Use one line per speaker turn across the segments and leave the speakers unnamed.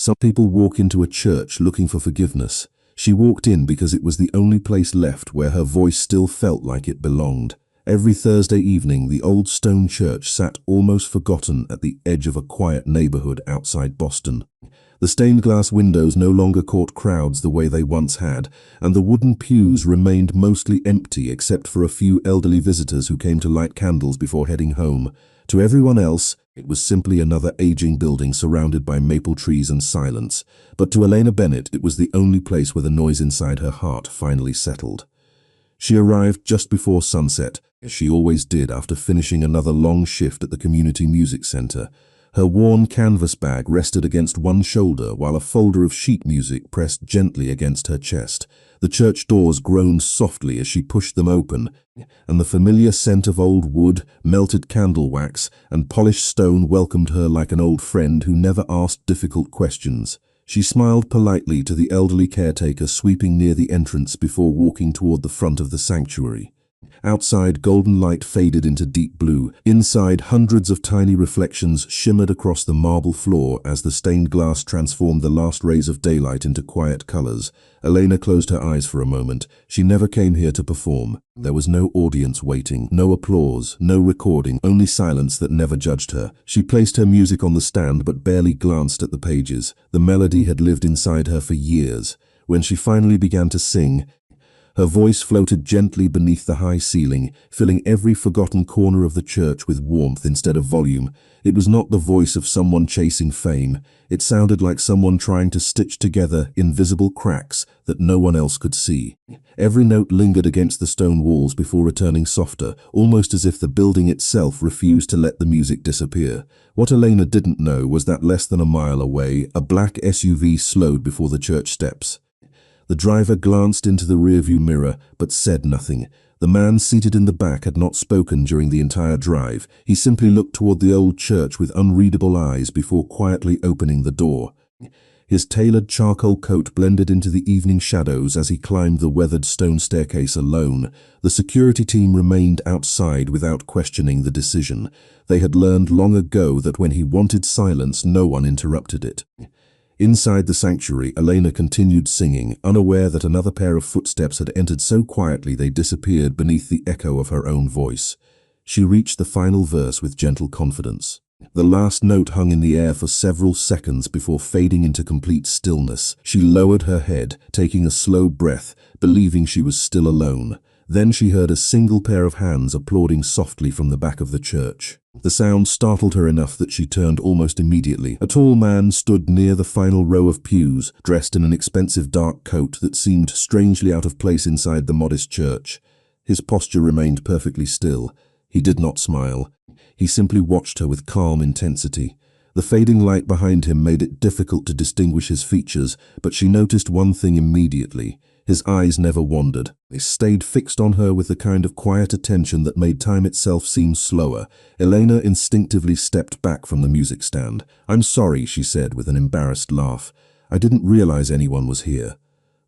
Some people walk into a church looking for forgiveness. She walked in because it was the only place left where her voice still felt like it belonged. Every Thursday evening, the old stone church sat almost forgotten at the edge of a quiet neighborhood outside Boston. The stained glass windows no longer caught crowds the way they once had, and the wooden pews remained mostly empty except for a few elderly visitors who came to light candles before heading home. To everyone else, it was simply another aging building surrounded by maple trees and silence. But to Elena Bennett, it was the only place where the noise inside her heart finally settled. She arrived just before sunset, as she always did after finishing another long shift at the community music center. Her worn canvas bag rested against one shoulder while a folder of sheet music pressed gently against her chest. The church doors groaned softly as she pushed them open, and the familiar scent of old wood, melted candle wax, and polished stone welcomed her like an old friend who never asked difficult questions. She smiled politely to the elderly caretaker sweeping near the entrance before walking toward the front of the sanctuary. Outside, golden light faded into deep blue. Inside, hundreds of tiny reflections shimmered across the marble floor as the stained glass transformed the last rays of daylight into quiet colors. Elena closed her eyes for a moment. She never came here to perform. There was no audience waiting, no applause, no recording, only silence that never judged her. She placed her music on the stand but barely glanced at the pages. The melody had lived inside her for years. When she finally began to sing, her voice floated gently beneath the high ceiling, filling every forgotten corner of the church with warmth instead of volume. It was not the voice of someone chasing fame. It sounded like someone trying to stitch together invisible cracks that no one else could see. Every note lingered against the stone walls before returning softer, almost as if the building itself refused to let the music disappear. What Elena didn't know was that less than a mile away, a black SUV slowed before the church steps. The driver glanced into the rearview mirror, but said nothing. The man seated in the back had not spoken during the entire drive. He simply looked toward the old church with unreadable eyes before quietly opening the door. His tailored charcoal coat blended into the evening shadows as he climbed the weathered stone staircase alone. The security team remained outside without questioning the decision. They had learned long ago that when he wanted silence, no one interrupted it. Inside the sanctuary, Elena continued singing, unaware that another pair of footsteps had entered so quietly they disappeared beneath the echo of her own voice. She reached the final verse with gentle confidence. The last note hung in the air for several seconds before fading into complete stillness. She lowered her head, taking a slow breath, believing she was still alone. Then she heard a single pair of hands applauding softly from the back of the church. The sound startled her enough that she turned almost immediately. A tall man stood near the final row of pews, dressed in an expensive dark coat that seemed strangely out of place inside the modest church. His posture remained perfectly still. He did not smile. He simply watched her with calm intensity. The fading light behind him made it difficult to distinguish his features, but she noticed one thing immediately. His eyes never wandered. They stayed fixed on her with the kind of quiet attention that made time itself seem slower. Elena instinctively stepped back from the music stand. "I'm sorry," she said with an embarrassed laugh. "I didn't realize anyone was here."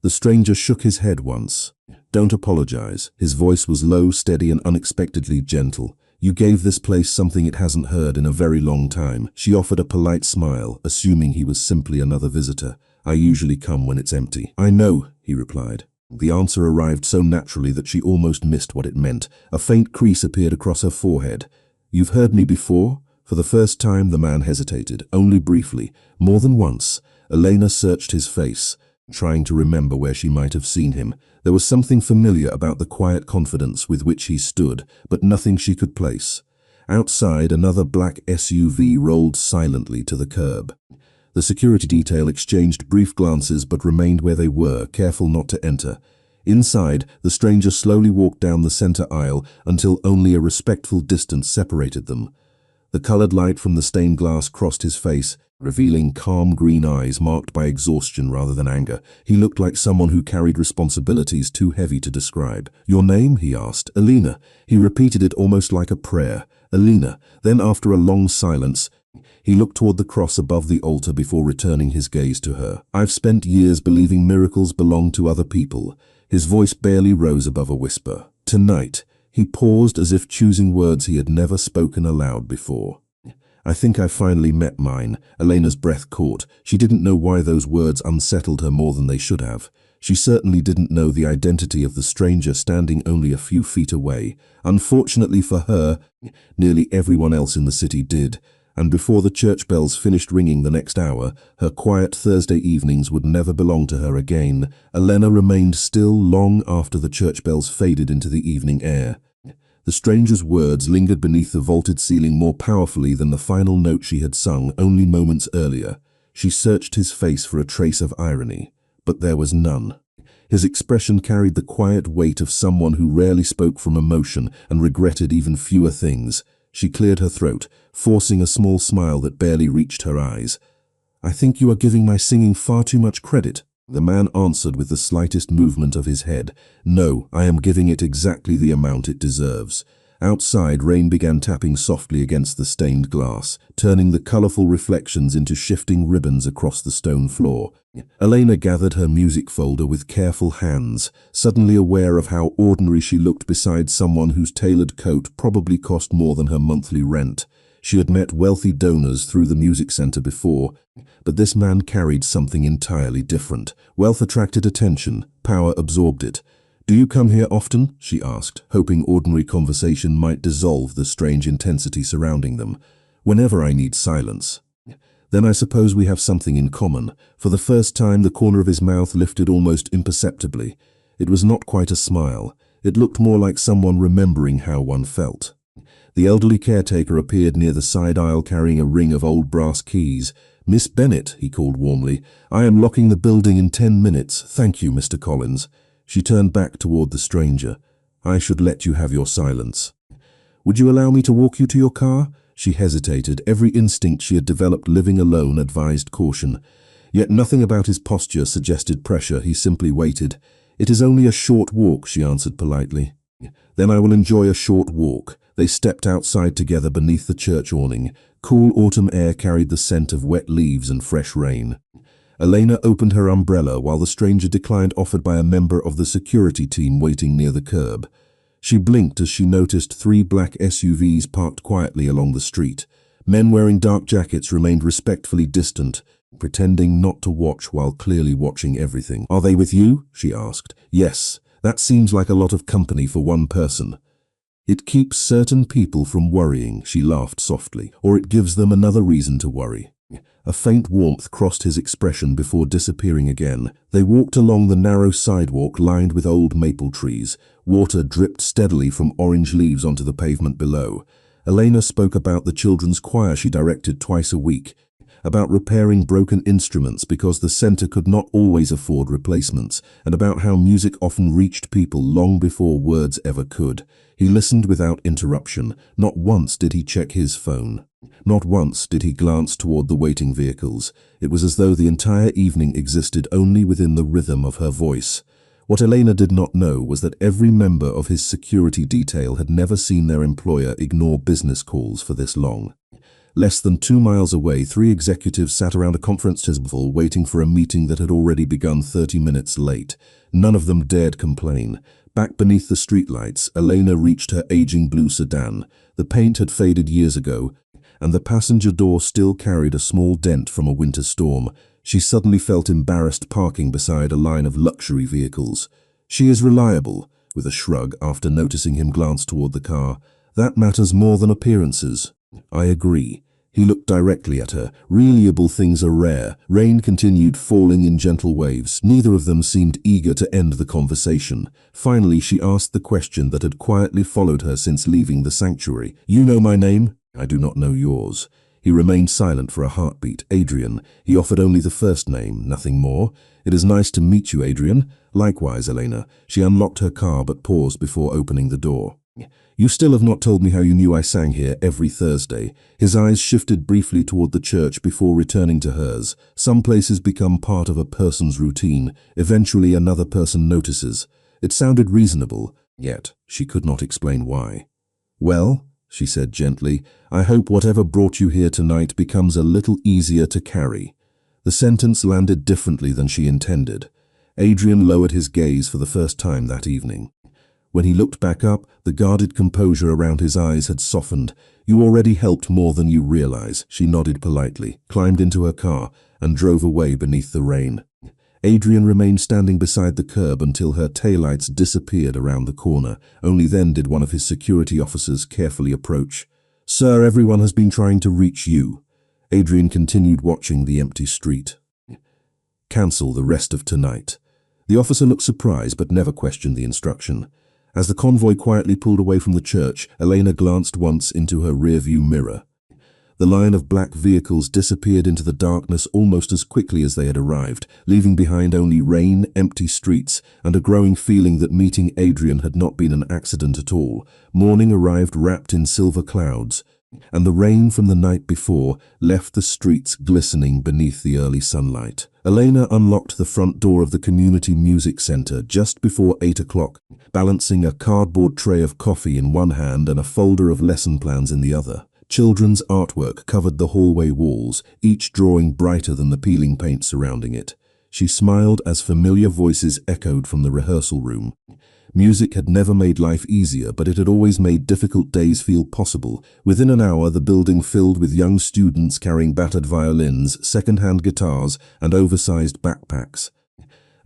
The stranger shook his head once. "Don't apologize." His voice was low, steady, and unexpectedly gentle. "You gave this place something it hasn't heard in a very long time." She offered a polite smile, assuming he was simply another visitor. "I usually come when it's empty." "I know," he replied. The answer arrived so naturally that she almost missed what it meant. A faint crease appeared across her forehead. "You've heard me before?" For the first time, the man hesitated, only briefly. More than once, Elena searched his face, trying to remember where she might have seen him. There was something familiar about the quiet confidence with which he stood, but nothing she could place. Outside, another black SUV rolled silently to the curb. The security detail exchanged brief glances but remained where they were, careful not to enter. Inside, the stranger slowly walked down the center aisle until only a respectful distance separated them. The colored light from the stained glass crossed his face, revealing calm green eyes marked by exhaustion rather than anger. He looked like someone who carried responsibilities too heavy to describe. "Your name?" he asked. "Elena." He repeated it almost like a prayer. "Elena." Then, after a long silence, he looked toward the cross above the altar before returning his gaze to her. "I've spent years believing miracles belong to other people." His voice barely rose above a whisper. "Tonight," he paused as if choosing words he had never spoken aloud before. I think I finally met mine. Elena's breath caught. She didn't know why those words unsettled her more than they should have. She certainly didn't know the identity of the stranger standing only a few feet away. Unfortunately for her, nearly everyone else in the city did. And before the church bells finished ringing the next hour, her quiet Thursday evenings would never belong to her again. Elena remained still long after the church bells faded into the evening air. The stranger's words lingered beneath the vaulted ceiling more powerfully than the final note she had sung only moments earlier. She searched his face for a trace of irony, but there was none. His expression carried the quiet weight of someone who rarely spoke from emotion and regretted even fewer things. She cleared her throat, forcing a small smile that barely reached her eyes. "I think you are giving my singing far too much credit." The man answered with the slightest movement of his head. "No, I am giving it exactly the amount it deserves." Outside, rain began tapping softly against the stained glass, turning the colorful reflections into shifting ribbons across the stone floor. Elena gathered her music folder with careful hands, suddenly aware of how ordinary she looked beside someone whose tailored coat probably cost more than her monthly rent. She had met wealthy donors through the music center before, but this man carried something entirely different. Wealth attracted attention, power absorbed it. "Do you come here often?" she asked, hoping ordinary conversation might dissolve the strange intensity surrounding them. "Whenever I need silence." "Then I suppose we have something in common." For the first time, the corner of his mouth lifted almost imperceptibly. It was not quite a smile. It looked more like someone remembering how one felt. The elderly caretaker appeared near the side aisle carrying a ring of old brass keys. "Miss Bennet," he called warmly, "I am locking the building in 10 minutes. Thank you, Mr. Collins." She turned back toward the stranger. "I should let you have your silence." "Would you allow me to walk you to your car?" She hesitated. Every instinct she had developed living alone advised caution. Yet nothing about his posture suggested pressure. He simply waited. "It is only a short walk," she answered politely. "Then I will enjoy a short walk." They stepped outside together beneath the church awning. Cool autumn air carried the scent of wet leaves and fresh rain. Elena opened her umbrella while the stranger declined offered by a member of the security team waiting near the curb. She blinked as she noticed 3 black SUVs parked quietly along the street. Men wearing dark jackets remained respectfully distant, pretending not to watch while clearly watching everything. "Are they with you?" she asked. "Yes, that seems like a lot of company for one person." "It keeps certain people from worrying," she laughed softly, "or it gives them another reason to worry." A faint warmth crossed his expression before disappearing again. They walked along the narrow sidewalk lined with old maple trees. Water dripped steadily from orange leaves onto the pavement below. Elena spoke about the children's choir she directed twice a week, about repairing broken instruments because the center could not always afford replacements, and about how music often reached people long before words ever could. He listened without interruption. Not once did he check his phone. Not once did he glance toward the waiting vehicles. It was as though the entire evening existed only within the rhythm of her voice. What Elena did not know was that every member of his security detail had never seen their employer ignore business calls for this long. Less than 2 miles away, 3 executives sat around a conference table waiting for a meeting that had already begun 30 minutes late. None of them dared complain. Back beneath the streetlights, Elena reached her aging blue sedan. The paint had faded years ago, and the passenger door still carried a small dent from a winter storm. She suddenly felt embarrassed parking beside a line of luxury vehicles. "She is reliable," with a shrug after noticing him glance toward the car. "That matters more than appearances." "I agree." He looked directly at her. Reliable things are rare. Rain continued falling in gentle waves. Neither of them seemed eager to end the conversation. Finally, she asked the question that had quietly followed her since leaving the sanctuary. "You know my name?" "I do not know yours." He remained silent for a heartbeat. "Adrian." He offered only the first name, nothing more. "It is nice to meet you, Adrian." "Likewise, Elena." She unlocked her car but paused before opening the door. "You still have not told me how you knew I sang here every Thursday." His eyes shifted briefly toward the church before returning to hers. Some places become part of a person's routine. Eventually another person notices. It sounded reasonable, yet she could not explain why. "Well," she said gently, "I hope whatever brought you here tonight becomes a little easier to carry." The sentence landed differently than she intended. Adrian lowered his gaze for the first time that evening. When he looked back up, the guarded composure around his eyes had softened. "You already helped more than you realize," she nodded politely, climbed into her car, and drove away beneath the rain. Adrian remained standing beside the curb until her taillights disappeared around the corner. Only then did one of his security officers carefully approach. "Sir, everyone has been trying to reach you." Adrian continued watching the empty street. "Cancel the rest of tonight." The officer looked surprised but never questioned the instruction. As the convoy quietly pulled away from the church, Elena glanced once into her rearview mirror. The line of black vehicles disappeared into the darkness almost as quickly as they had arrived, leaving behind only rain, empty streets, and a growing feeling that meeting Adrian had not been an accident at all. Morning arrived wrapped in silver clouds, and the rain from the night before left the streets glistening beneath the early sunlight. Elena unlocked the front door of the community music center just before 8 o'clock, balancing a cardboard tray of coffee in one hand and a folder of lesson plans in the other. Children's artwork covered the hallway walls, each drawing brighter than the peeling paint surrounding it. She smiled as familiar voices echoed from the rehearsal room. Music had never made life easier, but it had always made difficult days feel possible. Within an hour, the building filled with young students carrying battered violins, second-hand guitars, and oversized backpacks.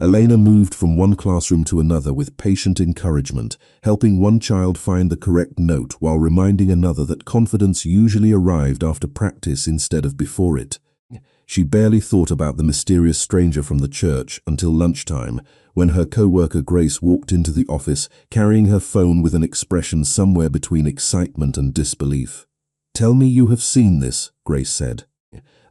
Elena moved from one classroom to another with patient encouragement, helping one child find the correct note while reminding another that confidence usually arrived after practice instead of before it. She barely thought about the mysterious stranger from the church until lunchtime, when her co-worker Grace walked into the office carrying her phone with an expression somewhere between excitement and disbelief. "Tell me you have seen this," Grace said.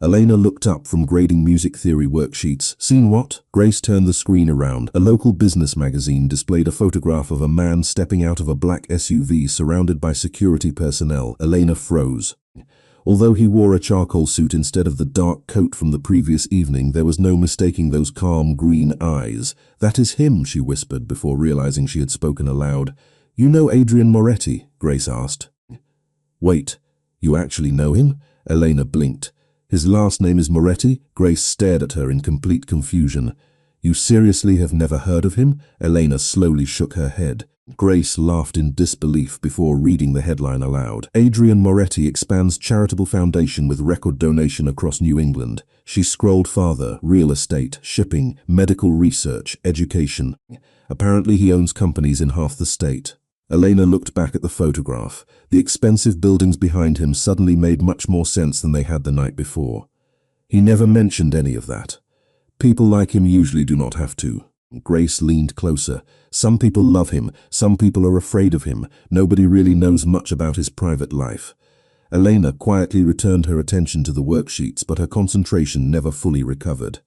Elena looked up from grading music theory worksheets. "Seen what?" Grace turned the screen around. A local business magazine displayed a photograph of a man stepping out of a black SUV surrounded by security personnel. Elena froze. Although he wore a charcoal suit instead of the dark coat from the previous evening, there was no mistaking those calm green eyes. "That is him," she whispered before realizing she had spoken aloud. "You know Adrian Moretti?" Grace asked. "Wait, you actually know him?" Elena blinked. "His last name is Moretti?" Grace stared at her in complete confusion. "You seriously have never heard of him?" Elena slowly shook her head. Grace laughed in disbelief before reading the headline aloud. "Adrian Moretti expands charitable foundation with record donation across New England." She scrolled farther: real estate, shipping, medical research, education. Apparently he owns companies in half the state. Elena looked back at the photograph. The expensive buildings behind him suddenly made much more sense than they had the night before. He never mentioned any of that. People like him usually do not have to. Grace leaned closer. "Some people love him, some people are afraid of him. Nobody really knows much about his private life." Elena quietly returned her attention to the worksheets, but her concentration never fully recovered.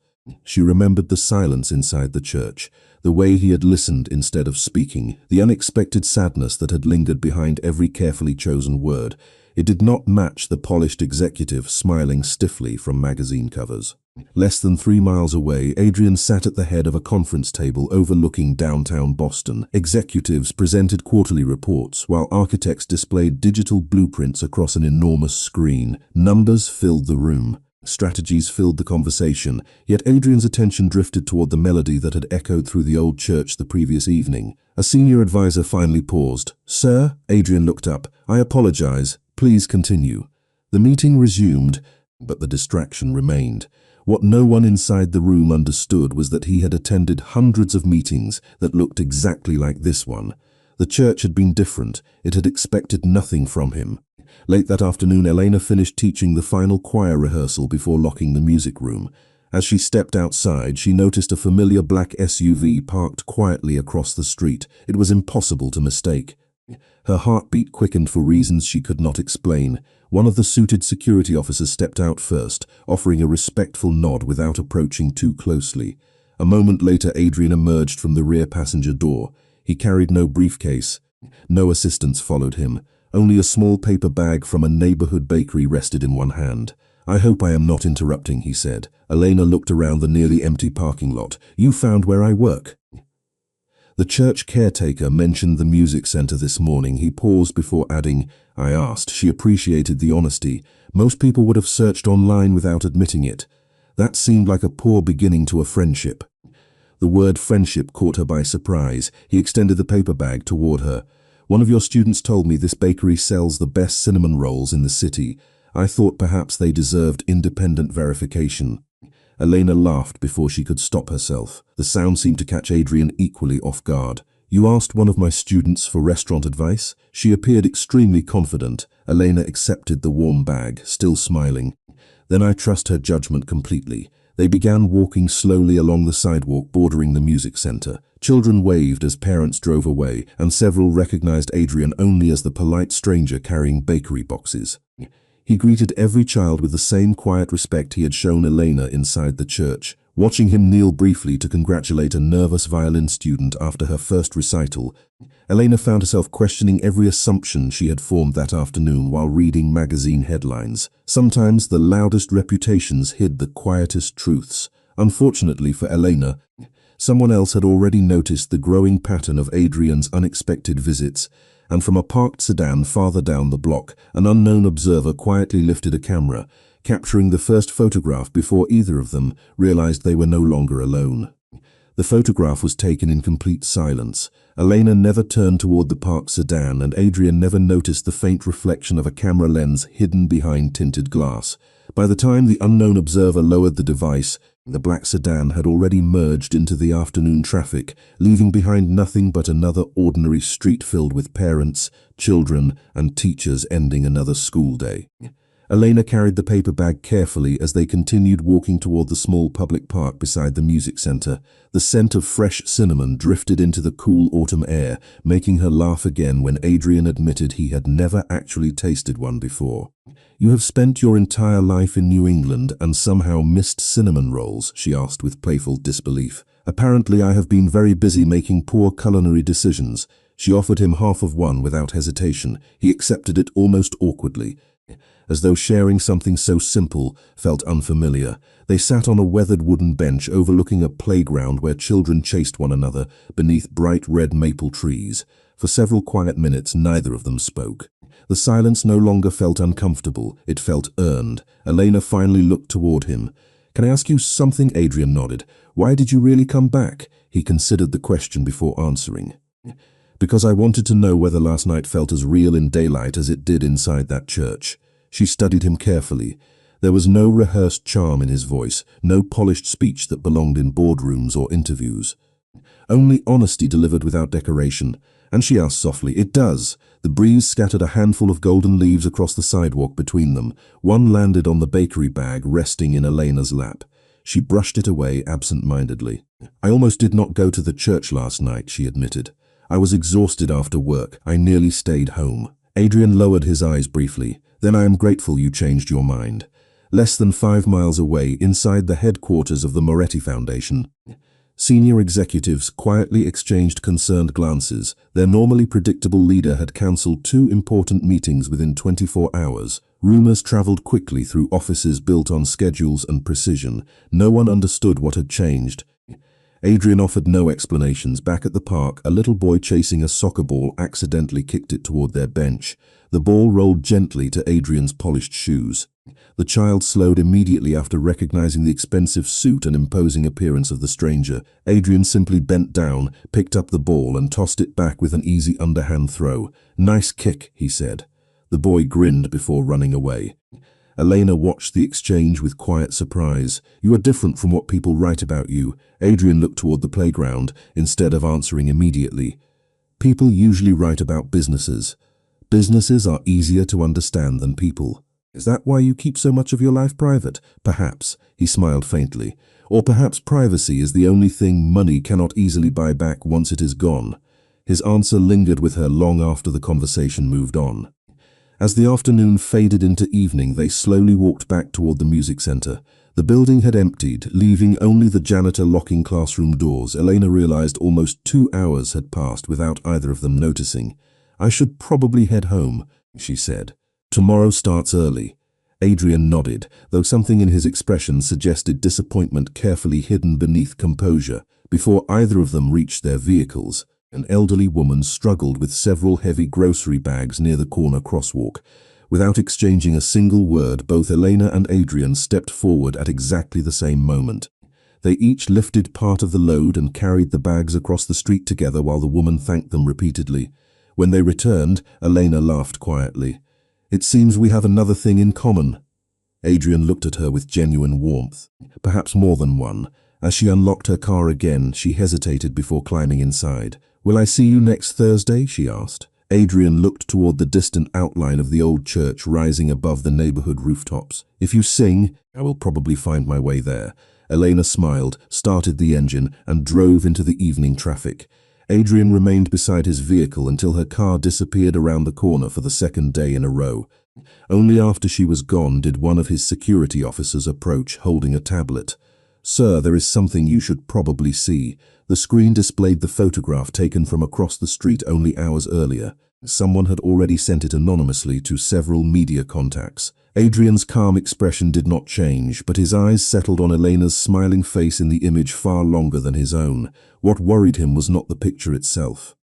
She remembered the silence inside the church, the way he had listened instead of speaking, the unexpected sadness that had lingered behind every carefully chosen word. It did not match the polished executive smiling stiffly from magazine covers. Less than 3 miles away, Adrian sat at the head of a conference table overlooking downtown Boston. Executives presented quarterly reports, while architects displayed digital blueprints across an enormous screen. Numbers filled the room. Strategies filled the conversation, yet Adrian's attention drifted toward the melody that had echoed through the old church the previous evening. A senior advisor finally paused. "Sir?" Adrian looked up. "I apologize. Please continue." The meeting resumed, but the distraction remained. What no one inside the room understood was that he had attended hundreds of meetings that looked exactly like this one. The church had been different. It had expected nothing from him. Late that afternoon, Elena finished teaching the final choir rehearsal before locking the music room. As she stepped outside, she noticed a familiar black SUV parked quietly across the street. It was impossible to mistake. Her heartbeat quickened for reasons she could not explain. One of the suited security officers stepped out first, offering a respectful nod without approaching too closely. A moment later, Adrian emerged from the rear passenger door. He carried no briefcase. No assistants followed him. Only a small paper bag from a neighborhood bakery rested in one hand. "I hope I am not interrupting," he said. Elena looked around the nearly empty parking lot. "You found where I work." The church caretaker mentioned the music center this morning. He paused before adding, "I asked." She appreciated the honesty. Most people would have searched online without admitting it. That seemed like a poor beginning to a friendship. The word friendship caught her by surprise. He extended the paper bag toward her. "One of your students told me this bakery sells the best cinnamon rolls in the city. I thought perhaps they deserved independent verification." Elena laughed before she could stop herself. The sound seemed to catch Adrian equally off guard. "You asked one of my students for restaurant advice?" She appeared extremely confident. Elena accepted the warm bag, still smiling. "Then I trust her judgment completely." They began walking slowly along the sidewalk bordering the music center. Children waved as parents drove away, and several recognized Adrian only as the polite stranger carrying bakery boxes. He greeted every child with the same quiet respect he had shown Elena inside the church. Watching him kneel briefly to congratulate a nervous violin student after her first recital, Elena found herself questioning every assumption she had formed that afternoon while reading magazine headlines. Sometimes the loudest reputations hid the quietest truths. Unfortunately for Elena, someone else had already noticed the growing pattern of Adrian's unexpected visits, and from a parked sedan farther down the block, an unknown observer quietly lifted a camera, capturing the first photograph before either of them realized they were no longer alone. The photograph was taken in complete silence. Elena never turned toward the parked sedan, and Adrian never noticed the faint reflection of a camera lens hidden behind tinted glass. By the time the unknown observer lowered the device, the black sedan had already merged into the afternoon traffic, leaving behind nothing but another ordinary street filled with parents, children, and teachers ending another school day. Elena carried the paper bag carefully as they continued walking toward the small public park beside the music center. The scent of fresh cinnamon drifted into the cool autumn air, making her laugh again when Adrian admitted he had never actually tasted one before. "You have spent your entire life in New England and somehow missed cinnamon rolls?" she asked with playful disbelief. "Apparently I have been very busy making poor culinary decisions." She offered him half of one without hesitation. He accepted it almost awkwardly, as though sharing something so simple felt unfamiliar. They sat on a weathered wooden bench overlooking a playground where children chased one another beneath bright red maple trees. For several quiet minutes, neither of them spoke. The silence no longer felt uncomfortable, it felt earned. Elena finally looked toward him. "Can I ask you something?" Adrian nodded. "Why did you really come back?" He considered the question before answering. "Because I wanted to know whether last night felt as real in daylight as it did inside that church." She studied him carefully. There was no rehearsed charm in his voice, no polished speech that belonged in boardrooms or interviews. Only honesty delivered without decoration. And she asked softly, "It does." The breeze scattered a handful of golden leaves across the sidewalk between them. One landed on the bakery bag resting in Elena's lap. She brushed it away absent-mindedly. "I almost did not go to the church last night," she admitted. "I was exhausted after work. I nearly stayed home." Adrian lowered his eyes briefly. "Then I am grateful you changed your mind." Less than 5 miles away, inside the headquarters of the Moretti Foundation, senior executives quietly exchanged concerned glances. Their normally predictable leader had cancelled 2 important meetings within 24 hours. Rumors traveled quickly through offices built on schedules and precision. No one understood what had changed. Adrian offered no explanations. Back at the park, a little boy chasing a soccer ball accidentally kicked it toward their bench. The ball rolled gently to Adrian's polished shoes. The child slowed immediately after recognizing the expensive suit and imposing appearance of the stranger. Adrian simply bent down, picked up the ball, and tossed it back with an easy underhand throw. "Nice kick," he said. The boy grinned before running away. Elena watched the exchange with quiet surprise. "You are different from what people write about you." Adrian looked toward the playground, instead of answering immediately. "People usually write about businesses. Businesses are easier to understand than people." "Is that why you keep so much of your life private?" "Perhaps," he smiled faintly. "Or perhaps privacy is the only thing money cannot easily buy back once it is gone." His answer lingered with her long after the conversation moved on. As the afternoon faded into evening, they slowly walked back toward the music center. The building had emptied, leaving only the janitor locking classroom doors. Elena realized almost 2 hours had passed without either of them noticing. "I should probably head home," she said. "Tomorrow starts early." Adrian nodded, though something in his expression suggested disappointment carefully hidden beneath composure. Before either of them reached their vehicles, an elderly woman struggled with several heavy grocery bags near the corner crosswalk. Without exchanging a single word, both Elena and Adrian stepped forward at exactly the same moment. They each lifted part of the load and carried the bags across the street together while the woman thanked them repeatedly. When they returned, Elena laughed quietly. "It seems we have another thing in common." Adrian looked at her with genuine warmth, perhaps more than one. As she unlocked her car again, she hesitated before climbing inside. "Will I see you next Thursday?" she asked. Adrian looked toward the distant outline of the old church rising above the neighborhood rooftops. "If you sing, I will probably find my way there." Elena smiled, started the engine, and drove into the evening traffic. Adrian remained beside his vehicle until her car disappeared around the corner for the second day in a row. Only after she was gone did one of his security officers approach, holding a tablet. "Sir, there is something you should probably see." The screen displayed the photograph taken from across the street only hours earlier. Someone had already sent it anonymously to several media contacts. Adrian's calm expression did not change, but his eyes settled on Elena's smiling face in the image far longer than his own. What worried him was not the picture itself.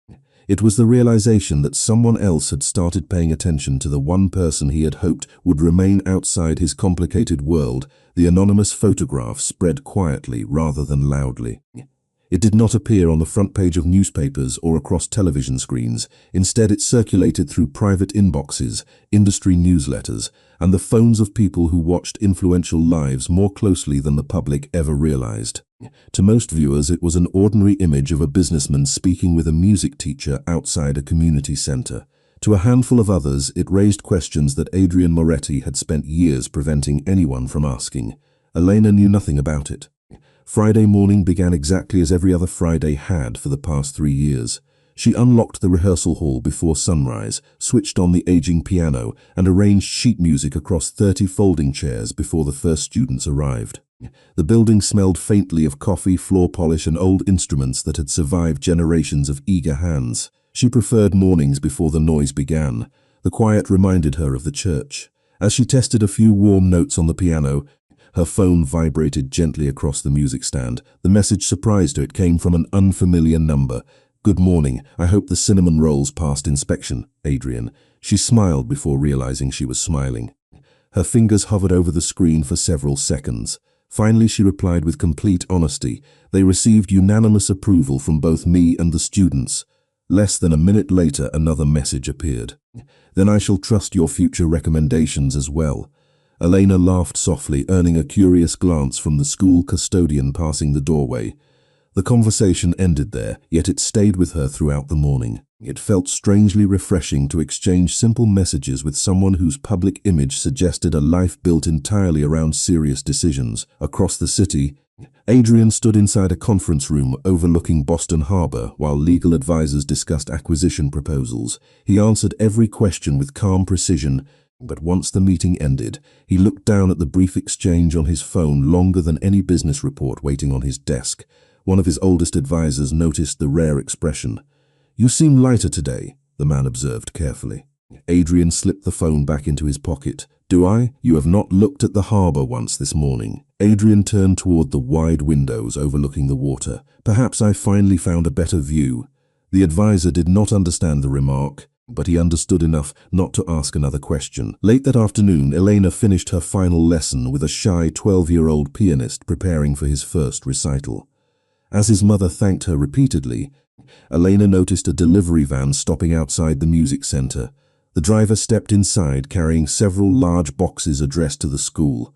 It was the realization that someone else had started paying attention to the one person he had hoped would remain outside his complicated world. The anonymous photograph spread quietly rather than loudly. It did not appear on the front page of newspapers or across television screens. Instead, it circulated through private inboxes, industry newsletters, and the phones of people who watched influential lives more closely than the public ever realized. To most viewers, it was an ordinary image of a businessman speaking with a music teacher outside a community center. To a handful of others, it raised questions that Adrian Moretti had spent years preventing anyone from asking. Elena knew nothing about it. Friday morning began exactly as every other Friday had for the past 3 years. She unlocked the rehearsal hall before sunrise, switched on the aging piano, and arranged sheet music across 30 folding chairs before the first students arrived. The building smelled faintly of coffee, floor polish, and old instruments that had survived generations of eager hands. She preferred mornings before the noise began. The quiet reminded her of the church. As she tested a few warm notes on the piano, her phone vibrated gently across the music stand. The message surprised her. It came from an unfamiliar number. "Good morning. I hope the cinnamon rolls passed inspection, Adrian." She smiled before realizing she was smiling. Her fingers hovered over the screen for several seconds. Finally, she replied with complete honesty. "They received unanimous approval from both me and the students." Less than a minute later, another message appeared. "Then I shall trust your future recommendations as well." Elena laughed softly, earning a curious glance from the school custodian passing the doorway. The conversation ended there, yet it stayed with her throughout the morning. It felt strangely refreshing to exchange simple messages with someone whose public image suggested a life built entirely around serious decisions. Across the city, Adrian stood inside a conference room overlooking Boston Harbor while legal advisors discussed acquisition proposals. He answered every question with calm precision, but once the meeting ended, he looked down at the brief exchange on his phone longer than any business report waiting on his desk. One of his oldest advisors noticed the rare expression. "You seem lighter today," the man observed carefully. Adrian slipped the phone back into his pocket. "Do I? You have not looked at the harbor once this morning." Adrian turned toward the wide windows overlooking the water. "Perhaps I finally found a better view." The advisor did not understand the remark, but he understood enough not to ask another question. Late that afternoon, Elena finished her final lesson with a shy 12-year-old pianist preparing for his first recital. As his mother thanked her repeatedly, Elena noticed a delivery van stopping outside the music center. The driver stepped inside carrying several large boxes addressed to the school.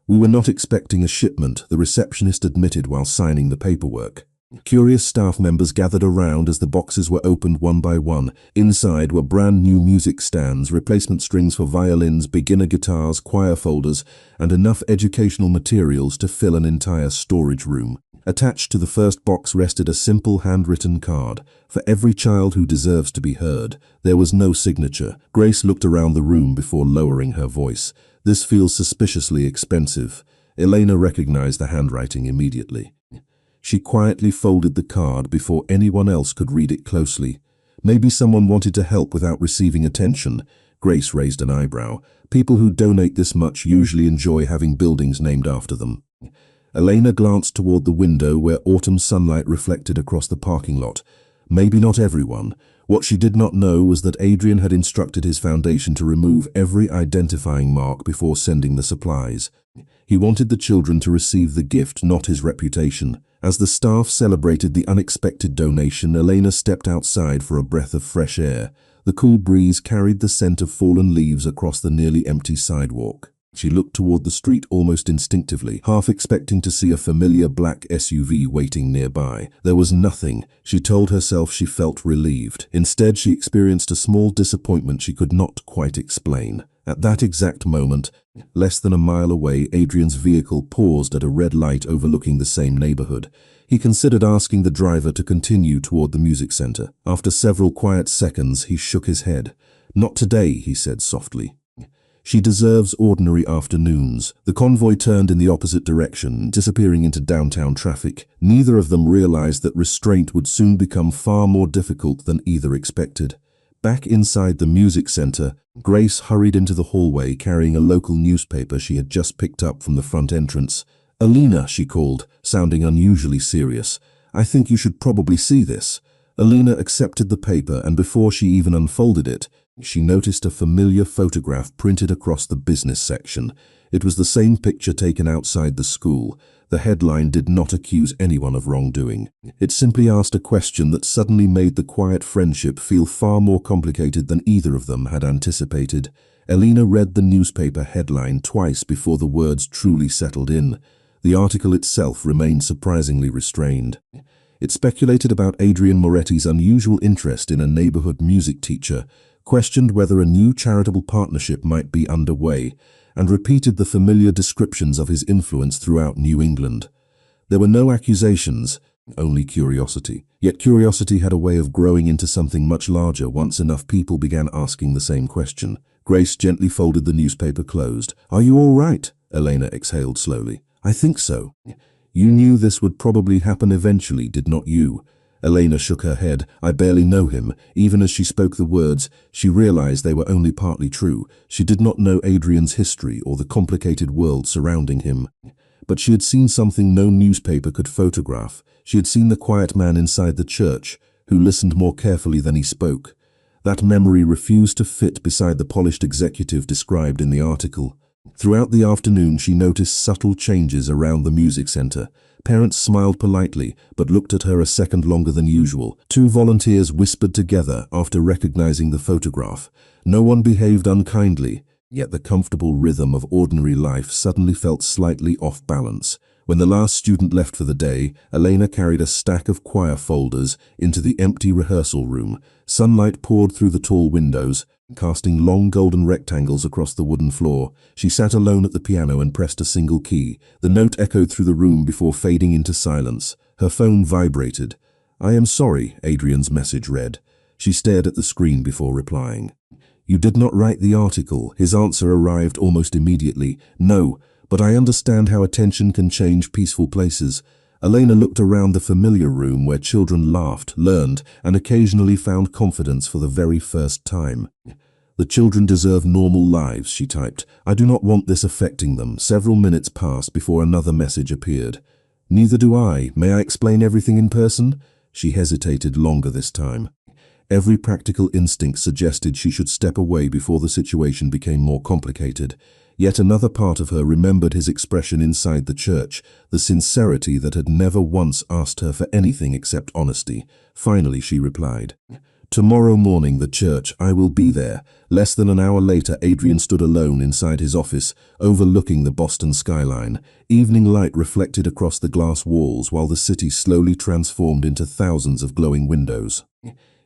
"We were not expecting a shipment," the receptionist admitted while signing the paperwork. Curious staff members gathered around as the boxes were opened one by one. Inside were brand new music stands, replacement strings for violins, beginner guitars, choir folders, and enough educational materials to fill an entire storage room. Attached to the first box rested a simple handwritten card. "For every child who deserves to be heard." There was no signature. Grace looked around the room before lowering her voice. "This feels suspiciously expensive." Elena recognized the handwriting immediately. She quietly folded the card before anyone else could read it closely. Maybe someone wanted to help without receiving attention. Grace raised an eyebrow. "People who donate this much usually enjoy having buildings named after them." Elena glanced toward the window where autumn sunlight reflected across the parking lot. Maybe not everyone. What she did not know was that Adrian had instructed his foundation to remove every identifying mark before sending the supplies. He wanted the children to receive the gift, not his reputation. As the staff celebrated the unexpected donation, Elena stepped outside for a breath of fresh air. The cool breeze carried the scent of fallen leaves across the nearly empty sidewalk. She looked toward the street almost instinctively, half expecting to see a familiar black SUV waiting nearby. There was nothing. She told herself she felt relieved. Instead, she experienced a small disappointment she could not quite explain. At that exact moment, less than a mile away, Adrian's vehicle paused at a red light overlooking the same neighborhood. He considered asking the driver to continue toward the music center. After several quiet seconds, he shook his head. "Not today," he said softly. "She deserves ordinary afternoons." The convoy turned in the opposite direction, disappearing into downtown traffic. Neither of them realized that restraint would soon become far more difficult than either expected. Back inside the music center, Grace hurried into the hallway carrying a local newspaper she had just picked up from the front entrance. "Alina," she called, sounding unusually serious. "I think you should probably see this." Alina accepted the paper, and before she even unfolded it, she noticed a familiar photograph printed across the business section. It was the same picture taken outside the school. The headline did not accuse anyone of wrongdoing. It simply asked a question that suddenly made the quiet friendship feel far more complicated than either of them had anticipated. Elena read the newspaper headline twice before the words truly settled in. The article itself remained surprisingly restrained. It speculated about Adrian Moretti's unusual interest in a neighborhood music teacher, questioned whether a new charitable partnership might be underway, and repeated the familiar descriptions of his influence throughout New England. There were no accusations, only curiosity. Yet curiosity had a way of growing into something much larger once enough people began asking the same question. Grace gently folded the newspaper closed. "Are you all right?" Elena exhaled slowly. "I think so." "You knew this would probably happen eventually, did not you?" Elena shook her head. "I barely know him." Even as she spoke the words, she realized they were only partly true. She did not know Adrian's history or the complicated world surrounding him. But she had seen something no newspaper could photograph. She had seen the quiet man inside the church, who listened more carefully than he spoke. That memory refused to fit beside the polished executive described in the article. Throughout the afternoon, she noticed subtle changes around the music center. Parents smiled politely, but looked at her a second longer than usual. Two volunteers whispered together after recognizing the photograph. No one behaved unkindly, yet the comfortable rhythm of ordinary life suddenly felt slightly off balance. When the last student left for the day, Elena carried a stack of choir folders into the empty rehearsal room. Sunlight poured through the tall windows, casting long golden rectangles across the wooden floor. She sat alone at the piano and pressed a single key. The note echoed through the room before fading into silence. Her phone vibrated. "I am sorry," Adrian's message read. She stared at the screen before replying. "You did not write the article." His answer arrived almost immediately. "No, but I understand how attention can change peaceful places." Elena looked around the familiar room where children laughed, learned, and occasionally found confidence for the very first time. "The children deserve normal lives," she typed. "I do not want this affecting them." Several minutes passed before another message appeared. "Neither do I. May I explain everything in person?" She hesitated longer this time. Every practical instinct suggested she should step away before the situation became more complicated. Yet another part of her remembered his expression inside the church, the sincerity that had never once asked her for anything except honesty. Finally, she replied, "Tomorrow morning, the church, I will be there." Less than an hour later, Adrian stood alone inside his office, overlooking the Boston skyline. Evening light reflected across the glass walls while the city slowly transformed into thousands of glowing windows.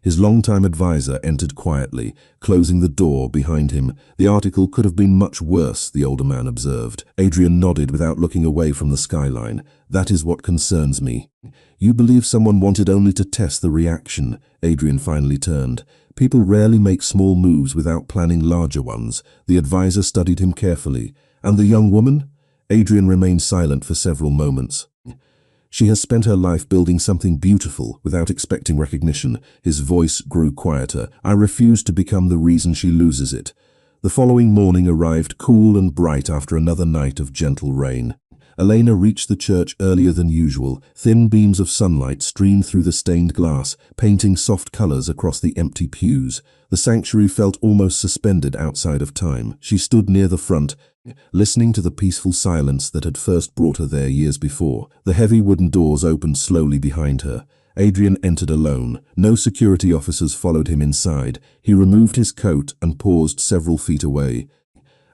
His longtime advisor entered quietly, closing the door behind him. "The article could have been much worse," the older man observed. Adrian nodded without looking away from the skyline. "That is what concerns me." "You believe someone wanted only to test the reaction?" Adrian finally turned. "People rarely make small moves without planning larger ones." The advisor studied him carefully. "And the young woman?" Adrian remained silent for several moments. "She has spent her life building something beautiful without expecting recognition." His voice grew quieter. "I refuse to become the reason she loses it." The following morning arrived cool and bright after another night of gentle rain. Elena reached the church earlier than usual. Thin beams of sunlight streamed through the stained glass, painting soft colors across the empty pews. The sanctuary felt almost suspended outside of time. She stood near the front, listening to the peaceful silence that had first brought her there years before. The heavy wooden doors opened slowly behind her. Adrian entered alone. No security officers followed him inside. He removed his coat and paused several feet away,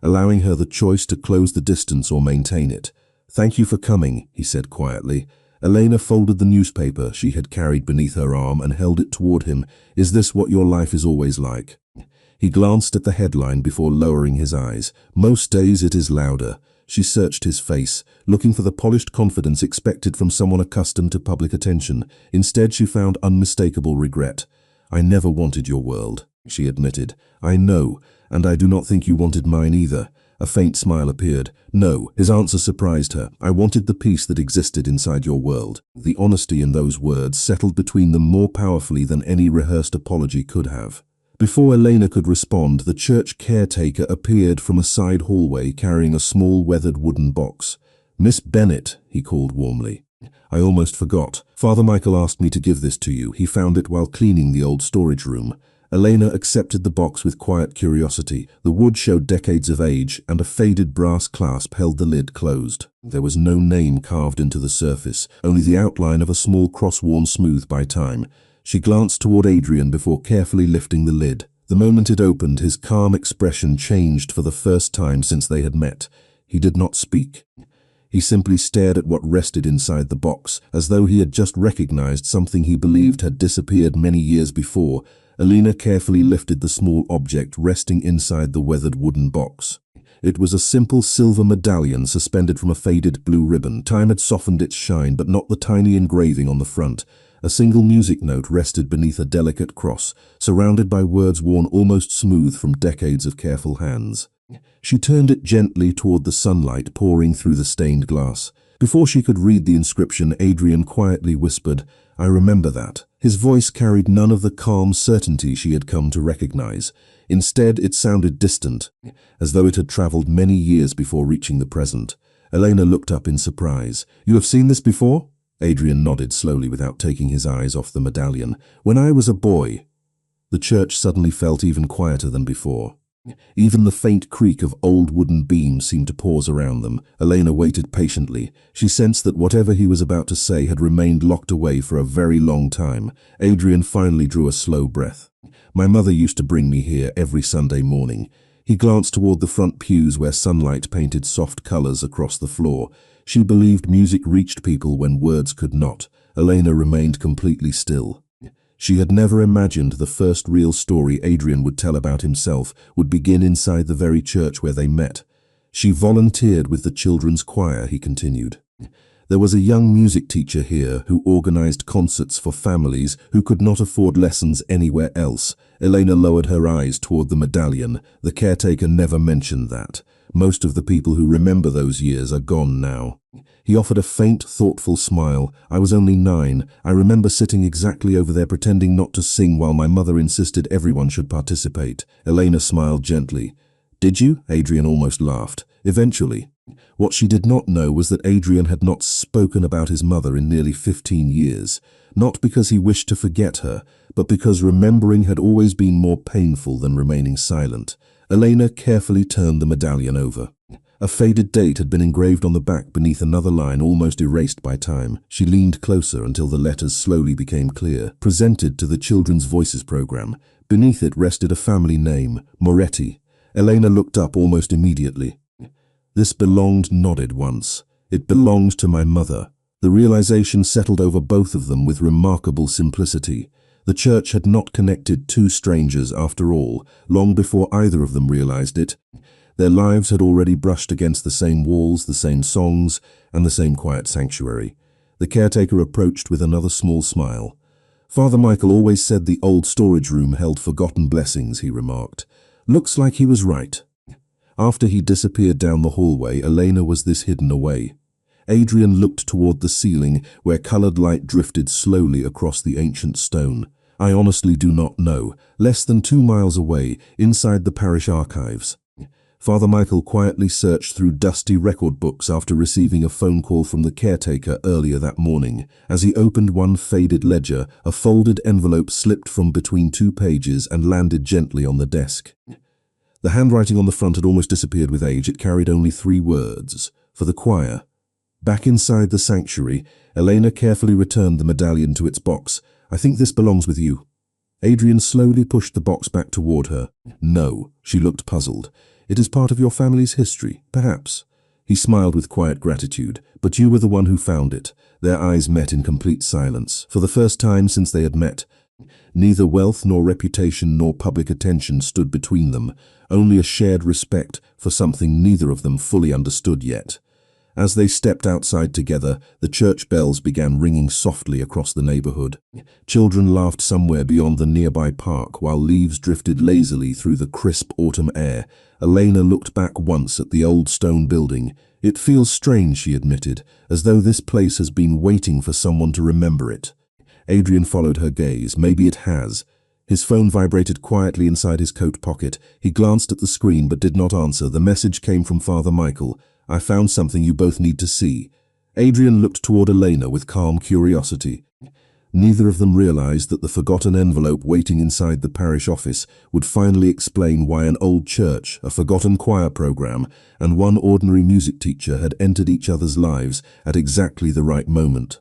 allowing her the choice to close the distance or maintain it. "Thank you for coming," he said quietly. Elena folded the newspaper she had carried beneath her arm and held it toward him. "Is this what your life is always like?" He glanced at the headline before lowering his eyes. "Most days it is louder." She searched his face, looking for the polished confidence expected from someone accustomed to public attention. Instead, she found unmistakable regret. "I never wanted your world," she admitted. "I know, and I do not think you wanted mine either." A faint smile appeared. "No," his answer surprised her. "I wanted the peace that existed inside your world." The honesty in those words settled between them more powerfully than any rehearsed apology could have. Before Elena could respond, the church caretaker appeared from a side hallway carrying a small weathered wooden box. "Miss Bennet," he called warmly. "I almost forgot. Father Michael asked me to give this to you. He found it while cleaning the old storage room." Elena accepted the box with quiet curiosity. The wood showed decades of age, and a faded brass clasp held the lid closed. There was no name carved into the surface, only the outline of a small cross worn smooth by time. She glanced toward Adrian before carefully lifting the lid. The moment it opened, his calm expression changed for the first time since they had met. He did not speak. He simply stared at what rested inside the box, as though he had just recognized something he believed had disappeared many years before. Elena carefully lifted the small object resting inside the weathered wooden box. It was a simple silver medallion suspended from a faded blue ribbon. Time had softened its shine, but not the tiny engraving on the front. A single music note rested beneath a delicate cross, surrounded by words worn almost smooth from decades of careful hands. She turned it gently toward the sunlight pouring through the stained glass. Before she could read the inscription, Adrian quietly whispered, "I remember that." His voice carried none of the calm certainty she had come to recognize. Instead, it sounded distant, as though it had traveled many years before reaching the present. Elena looked up in surprise. "You have seen this before?" Adrian nodded slowly without taking his eyes off the medallion. "When I was a boy." The church suddenly felt even quieter than before. Even the faint creak of old wooden beams seemed to pause around them. Elena waited patiently. She sensed that whatever he was about to say had remained locked away for a very long time. Adrian finally drew a slow breath. "My mother used to bring me here every Sunday morning." He glanced toward the front pews where sunlight painted soft colors across the floor. She believed music reached people when words could not. Elena remained completely still. She had never imagined the first real story Adrian would tell about himself would begin inside the very church where they met. "She volunteered with the children's choir," he continued. "There was a young music teacher here who organized concerts for families who could not afford lessons anywhere else." Elena lowered her eyes toward the medallion. The caretaker never mentioned that. "Most of the people who remember those years are gone now." He offered a faint, thoughtful smile. "I was only 9. I remember sitting exactly over there pretending not to sing while my mother insisted everyone should participate." Elena smiled gently. "Did you?" Adrian almost laughed. "Eventually." What she did not know was that Adrian had not spoken about his mother in nearly 15 years. Not because he wished to forget her, but because remembering had always been more painful than remaining silent. Elena carefully turned the medallion over. A faded date had been engraved on the back beneath another line almost erased by time. She leaned closer until the letters slowly became clear. "Presented to the Children's Voices program." Beneath it rested a family name, Moretti. Elena looked up almost immediately. "This belonged," nodded once. "It belonged to my mother." The realization settled over both of them with remarkable simplicity. The church had not connected two strangers after all. Long before either of them realized it, their lives had already brushed against the same walls, the same songs, and the same quiet sanctuary. The caretaker approached with another small smile. "Father Michael always said the old storage room held forgotten blessings," he remarked. "Looks like he was right." After he disappeared down the hallway, Elena was this hidden away. Adrian looked toward the ceiling, where colored light drifted slowly across the ancient stone. "I honestly do not know. Less than 2 miles away, inside the parish archives." Father Michael quietly searched through dusty record books after receiving a phone call from the caretaker earlier that morning. As he opened one faded ledger, a folded envelope slipped from between two pages and landed gently on the desk. The handwriting on the front had almost disappeared with age. It carried only 3 words: for the choir. Back inside the sanctuary, Elena carefully returned the medallion to its box. "I think this belongs with you." Adrian slowly pushed the box back toward her. "No," she looked puzzled. "It is part of your family's history, perhaps." He smiled with quiet gratitude. "But you were the one who found it." Their eyes met in complete silence. For the first time since they had met, neither wealth nor reputation nor public attention stood between them, only a shared respect for something neither of them fully understood yet. As they stepped outside together, the church bells began ringing softly across the neighborhood. Children laughed somewhere beyond the nearby park, while leaves drifted lazily through the crisp autumn air. Elena looked back once at the old stone building. "It feels strange," she admitted, "as though this place has been waiting for someone to remember it." Adrian followed her gaze. "Maybe it has." His phone vibrated quietly inside his coat pocket. He glanced at the screen but did not answer. The message came from Father Michael. "I found something you both need to see." Adrian looked toward Elena with calm curiosity. Neither of them realized that the forgotten envelope waiting inside the parish office would finally explain why an old church, a forgotten choir program, and one ordinary music teacher had entered each other's lives at exactly the right moment.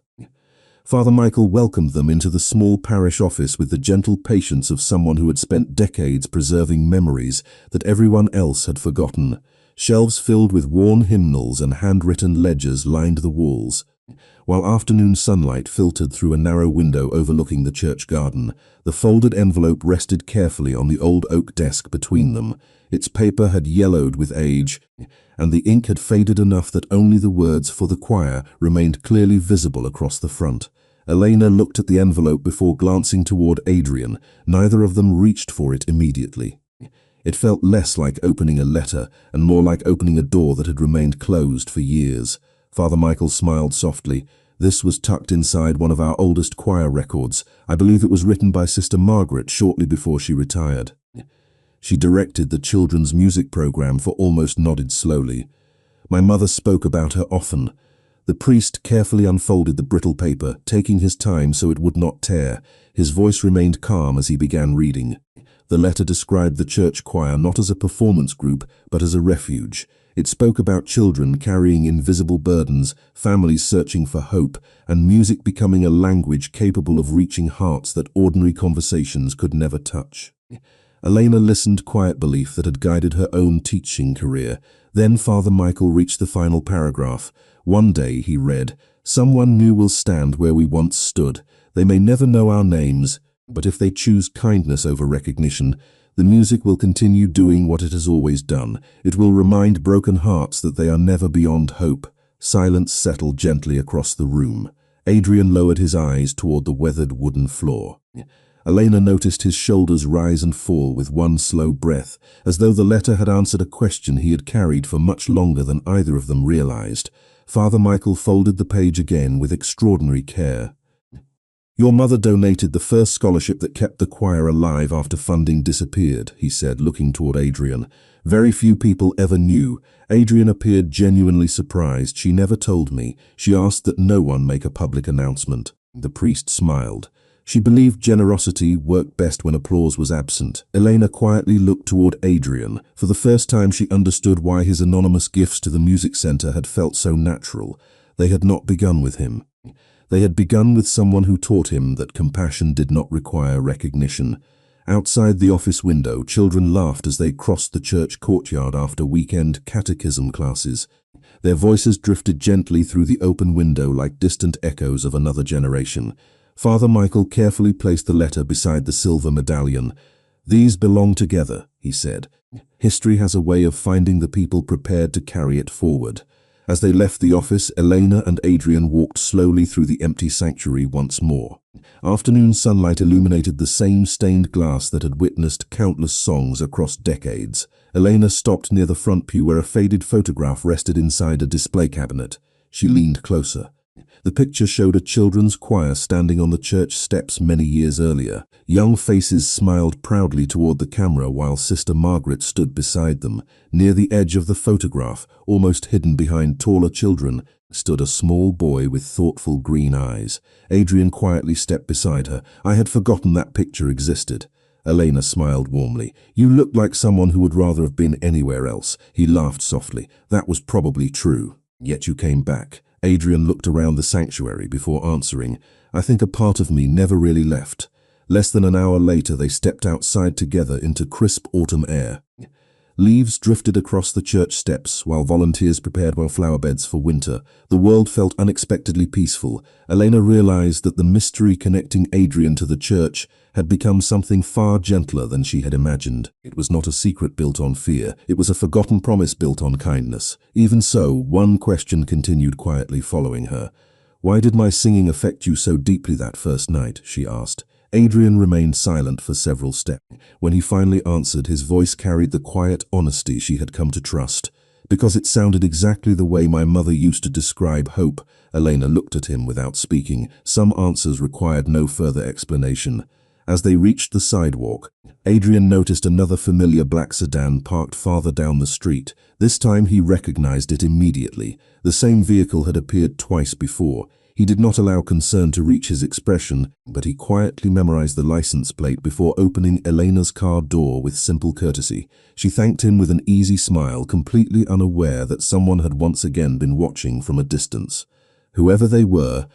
Father Michael welcomed them into the small parish office with the gentle patience of someone who had spent decades preserving memories that everyone else had forgotten. Shelves filled with worn hymnals and handwritten ledgers lined the walls. While afternoon sunlight filtered through a narrow window overlooking the church garden, the folded envelope rested carefully on the old oak desk between them. Its paper had yellowed with age, and the ink had faded enough that only the words "for the choir" remained clearly visible across the front. Elena looked at the envelope before glancing toward Adrian. Neither of them reached for it immediately. It felt less like opening a letter and more like opening a door that had remained closed for years. Father Michael smiled softly. "This was tucked inside one of our oldest choir records. I believe it was written by Sister Margaret shortly before she retired. She directed the children's music program for almost nodded slowly. My mother spoke about her often." The priest carefully unfolded the brittle paper, taking his time so it would not tear. His voice remained calm as he began reading. The letter described the church choir not as a performance group, but as a refuge. It spoke about children carrying invisible burdens, families searching for hope, and music becoming a language capable of reaching hearts that ordinary conversations could never touch. Elena listened, quiet belief that had guided her own teaching career. Then Father Michael reached the final paragraph. "One day," he read, "someone new will stand where we once stood. They may never know our names, but if they choose kindness over recognition, the music will continue doing what it has always done. It will remind broken hearts that they are never beyond hope." Silence settled gently across the room. Adrian lowered his eyes toward the weathered wooden floor. Elena noticed his shoulders rise and fall with one slow breath, as though the letter had answered a question he had carried for much longer than either of them realized. Father Michael folded the page again with extraordinary care. "Your mother donated the first scholarship that kept the choir alive after funding disappeared," he said, looking toward Adrian. "Very few people ever knew." Adrian appeared genuinely surprised. "She never told me. She asked that no one make a public announcement." The priest smiled. "She believed generosity worked best when applause was absent." Elena quietly looked toward Adrian. For the first time she understood why his anonymous gifts to the music center had felt so natural. They had not begun with him. They had begun with someone who taught him that compassion did not require recognition. Outside the office window, children laughed as they crossed the church courtyard after weekend catechism classes. Their voices drifted gently through the open window like distant echoes of another generation. Father Michael carefully placed the letter beside the silver medallion. "These belong together," he said. "History has a way of finding the people prepared to carry it forward." As they left the office, Elena and Adrian walked slowly through the empty sanctuary once more. Afternoon sunlight illuminated the same stained glass that had witnessed countless songs across decades. Elena stopped near the front pew where a faded photograph rested inside a display cabinet. She leaned closer. The picture showed a children's choir standing on the church steps many years earlier. Young faces smiled proudly toward the camera while Sister Margaret stood beside them. Near the edge of the photograph, almost hidden behind taller children, stood a small boy with thoughtful green eyes. Adrian quietly stepped beside her. "I had forgotten that picture existed." Elena smiled warmly. "You looked like someone who would rather have been anywhere else." He laughed softly. "That was probably true. Yet you came back." Adrian looked around the sanctuary before answering. "I think a part of me never really left." Less than an hour later, they stepped outside together into crisp autumn air. Leaves drifted across the church steps while volunteers prepared flower beds for winter. The world felt unexpectedly peaceful. Elena realized that the mystery connecting Adrian to the church had become something far gentler than she had imagined. It was not a secret built on fear. It was a forgotten promise built on kindness. Even so, one question continued quietly following her. "Why did my singing affect you so deeply that first night?" she asked. Adrian remained silent for several steps. When he finally answered, his voice carried the quiet honesty she had come to trust. "Because it sounded exactly the way my mother used to describe hope." Elena looked at him without speaking. Some answers required no further explanation. As they reached the sidewalk, Adrian noticed another familiar black sedan parked farther down the street. This time he recognized it immediately. The same vehicle had appeared twice before. He did not allow concern to reach his expression, but he quietly memorized the license plate before opening Elena's car door with simple courtesy. She thanked him with an easy smile, completely unaware that someone had once again been watching from a distance. Whoever they were,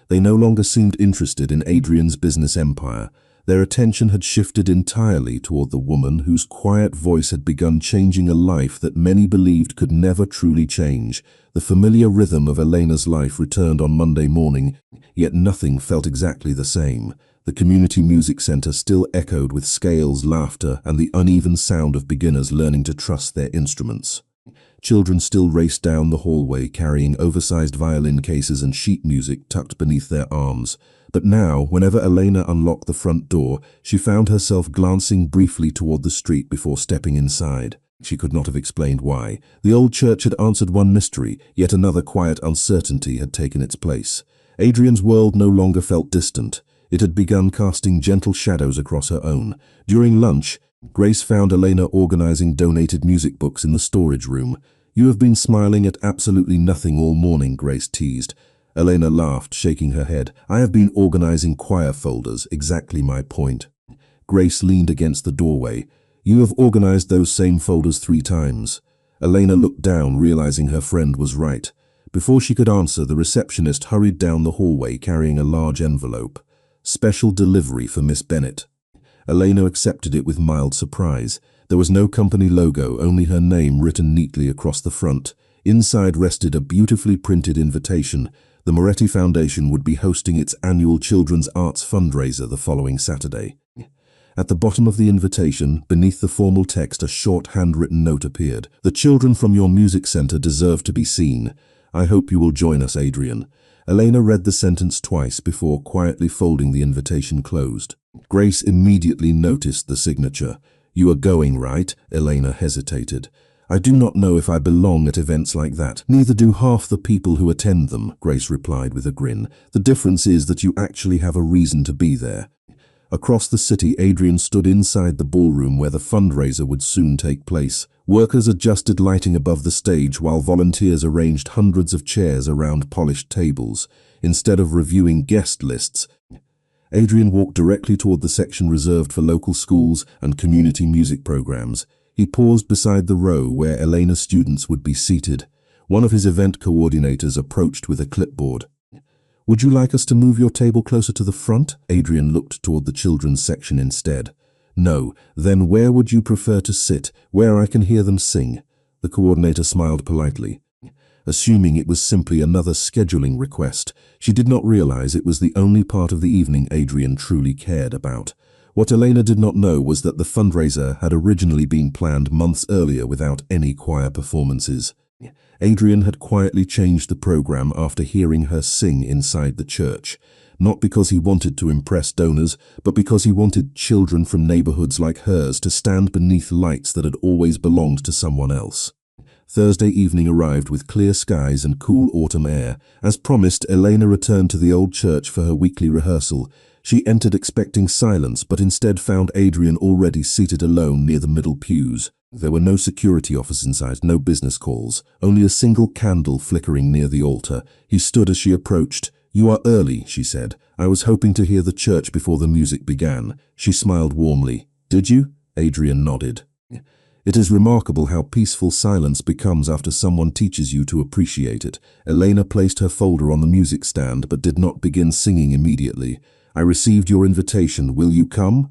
they no longer seemed interested in Adrian's business empire. Their attention had shifted entirely toward the woman whose quiet voice had begun changing a life that many believed could never truly change. The familiar rhythm of Elena's life returned on Monday morning, yet nothing felt exactly the same. The community music center still echoed with scales, laughter, and the uneven sound of beginners learning to trust their instruments. Children still raced down the hallway carrying oversized violin cases and sheet music tucked beneath their arms. But now, whenever Elena unlocked the front door, she found herself glancing briefly toward the street before stepping inside. She could not have explained why. The old church had answered one mystery, yet another quiet uncertainty had taken its place. Adrian's world no longer felt distant. It had begun casting gentle shadows across her own. During lunch, Grace found Elena organizing donated music books in the storage room. "You have been smiling at absolutely nothing all morning," Grace teased. Elena laughed, shaking her head. "I have been organizing choir folders, exactly my point." Grace leaned against the doorway. "You have organized those same folders 3 times. Elena looked down, realizing her friend was right. Before she could answer, the receptionist hurried down the hallway carrying a large envelope. "Special delivery for Miss Bennett." Elena accepted it with mild surprise. There was no company logo, only her name written neatly across the front. Inside rested a beautifully printed invitation. The Moretti Foundation would be hosting its annual Children's Arts fundraiser the following Saturday. At the bottom of the invitation, beneath the formal text, a short handwritten note appeared. "The children from your music center deserve to be seen. I hope you will join us, Adrian." Elena read the sentence twice before quietly folding the invitation closed. Grace immediately noticed the signature. "You are going, right?" Elena hesitated. "I do not know if I belong at events like that." "Neither do half the people who attend them," Grace replied with a grin. "The difference is that you actually have a reason to be there." Across the city, Adrian stood inside the ballroom where the fundraiser would soon take place. Workers adjusted lighting above the stage while volunteers arranged hundreds of chairs around polished tables. Instead of reviewing guest lists, Adrian walked directly toward the section reserved for local schools and community music programs. He paused beside the row where Elena's students would be seated. One of his event coordinators approached with a clipboard. "Would you like us to move your table closer to the front?" Adrian looked toward the children's section instead. "No. Then where would you prefer to sit, where I can hear them sing?" The coordinator smiled politely. Assuming it was simply another scheduling request, she did not realize it was the only part of the evening Adrian truly cared about. What Elena did not know was that the fundraiser had originally been planned months earlier without any choir performances. Adrian had quietly changed the program after hearing her sing inside the church, not because he wanted to impress donors, but because he wanted children from neighborhoods like hers to stand beneath lights that had always belonged to someone else. Thursday evening arrived with clear skies and cool autumn air. As promised, Elena returned to the old church for her weekly rehearsal. She entered expecting silence, but instead found Adrian already seated alone near the middle pews. There were no security officers inside, no business calls, only a single candle flickering near the altar. He stood as she approached. "You are early," she said. "I was hoping to hear the church before the music began." She smiled warmly. "Did you?" Adrian nodded. It is remarkable how peaceful silence becomes after someone teaches you to appreciate it. Elena placed her folder on the music stand but did not begin singing immediately. "I received your invitation. Will you come?"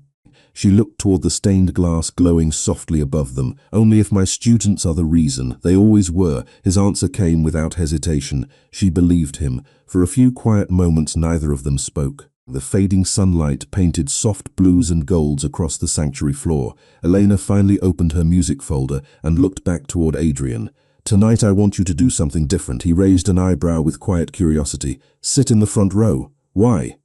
She looked toward the stained glass glowing softly above them. "Only if my students are the reason. They always were." His answer came without hesitation. She believed him. For a few quiet moments neither of them spoke. The fading sunlight painted soft blues and golds across the sanctuary floor. Elena finally opened her music folder and looked back toward Adrian. "Tonight I want you to do something different." He raised an eyebrow with quiet curiosity. "Sit in the front row." "Why?"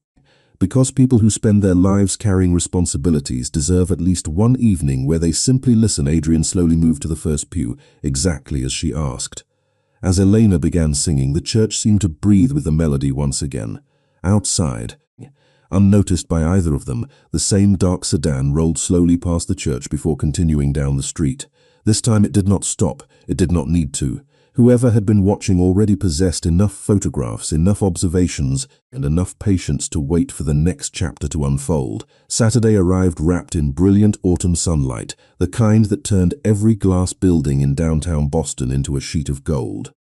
"Because people who spend their lives carrying responsibilities deserve at least one evening where they simply listen." Adrian slowly moved to the first pew, exactly as she asked. As Elena began singing, the church seemed to breathe with the melody once again. Outside, unnoticed by either of them, the same dark sedan rolled slowly past the church before continuing down the street. This time it did not stop. It did not need to. Whoever had been watching already possessed enough photographs, enough observations, and enough patience to wait for the next chapter to unfold. Saturday arrived wrapped in brilliant autumn sunlight, the kind that turned every glass building in downtown Boston into a sheet of gold.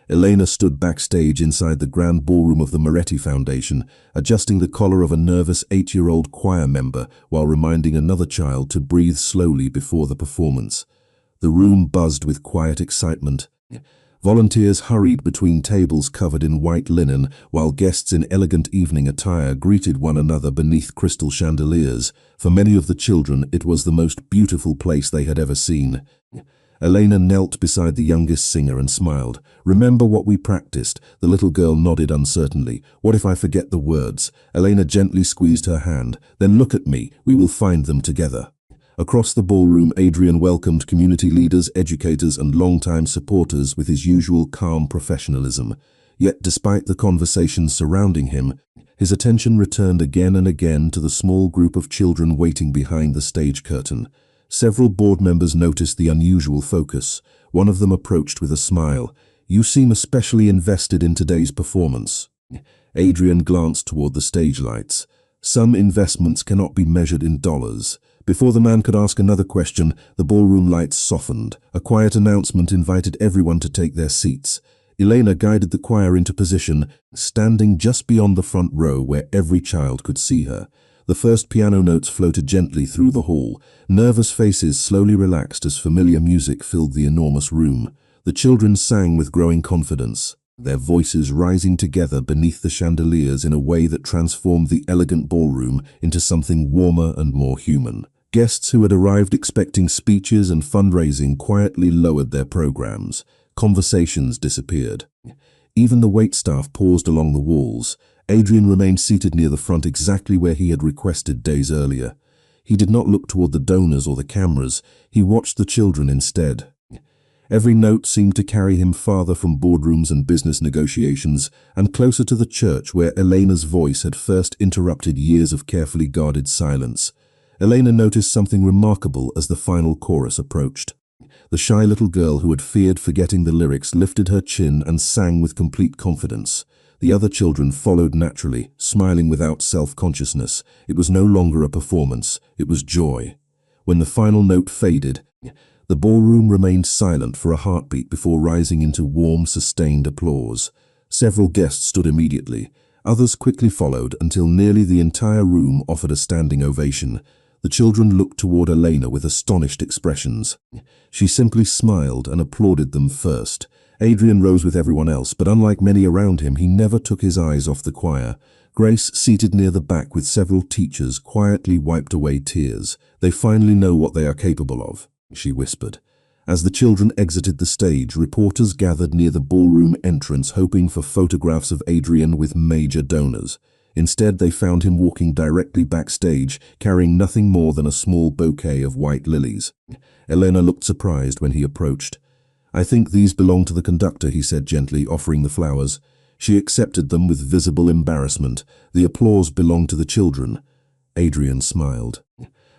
Elena stood backstage inside the grand ballroom of the Moretti Foundation, adjusting the collar of a nervous 8-year-old choir member while reminding another child to breathe slowly before the performance. The room buzzed with quiet excitement. Volunteers hurried between tables covered in white linen, while guests in elegant evening attire greeted one another beneath crystal chandeliers. For many of the children, it was the most beautiful place they had ever seen. Elena knelt beside the youngest singer and smiled. "Remember what we practiced?" The little girl nodded uncertainly. "What if I forget the words?" Elena gently squeezed her hand. "Then look at me. We will find them together." Across the ballroom, Adrian welcomed community leaders, educators, and longtime supporters with his usual calm professionalism. Yet, despite the conversations surrounding him, his attention returned again and again to the small group of children waiting behind the stage curtain. Several board members noticed the unusual focus. One of them approached with a smile. "You seem especially invested in today's performance." Adrian glanced toward the stage lights. "Some investments cannot be measured in dollars." Before the man could ask another question, the ballroom lights softened. A quiet announcement invited everyone to take their seats. Elena guided the choir into position, standing just beyond the front row where every child could see her. The first piano notes floated gently through the hall. Nervous faces slowly relaxed as familiar music filled the enormous room. The children sang with growing confidence, their voices rising together beneath the chandeliers in a way that transformed the elegant ballroom into something warmer and more human. Guests who had arrived expecting speeches and fundraising quietly lowered their programs. Conversations disappeared. Even the waitstaff paused along the walls. Adrian remained seated near the front, exactly where he had requested days earlier. He did not look toward the donors or the cameras. He watched the children instead. Every note seemed to carry him farther from boardrooms and business negotiations, and closer to the church where Elena's voice had first interrupted years of carefully guarded silence. Elena noticed something remarkable as the final chorus approached. The shy little girl who had feared forgetting the lyrics lifted her chin and sang with complete confidence. The other children followed naturally, smiling without self-consciousness. It was no longer a performance, it was joy. When the final note faded, the ballroom remained silent for a heartbeat before rising into warm, sustained applause. Several guests stood immediately. Others quickly followed until nearly the entire room offered a standing ovation. The children looked toward Elena with astonished expressions. She simply smiled and applauded them first. Adrian rose with everyone else, but unlike many around him, he never took his eyes off the choir. Grace, seated near the back with several teachers, quietly wiped away tears. "They finally know what they are capable of," she whispered. As the children exited the stage, reporters gathered near the ballroom entrance, hoping for photographs of Adrian with major donors. Instead, they found him walking directly backstage, carrying nothing more than a small bouquet of white lilies. Elena looked surprised when he approached. "I think these belong to the conductor," he said gently, offering the flowers. She accepted them with visible embarrassment. The applause belonged to the children. Adrian smiled.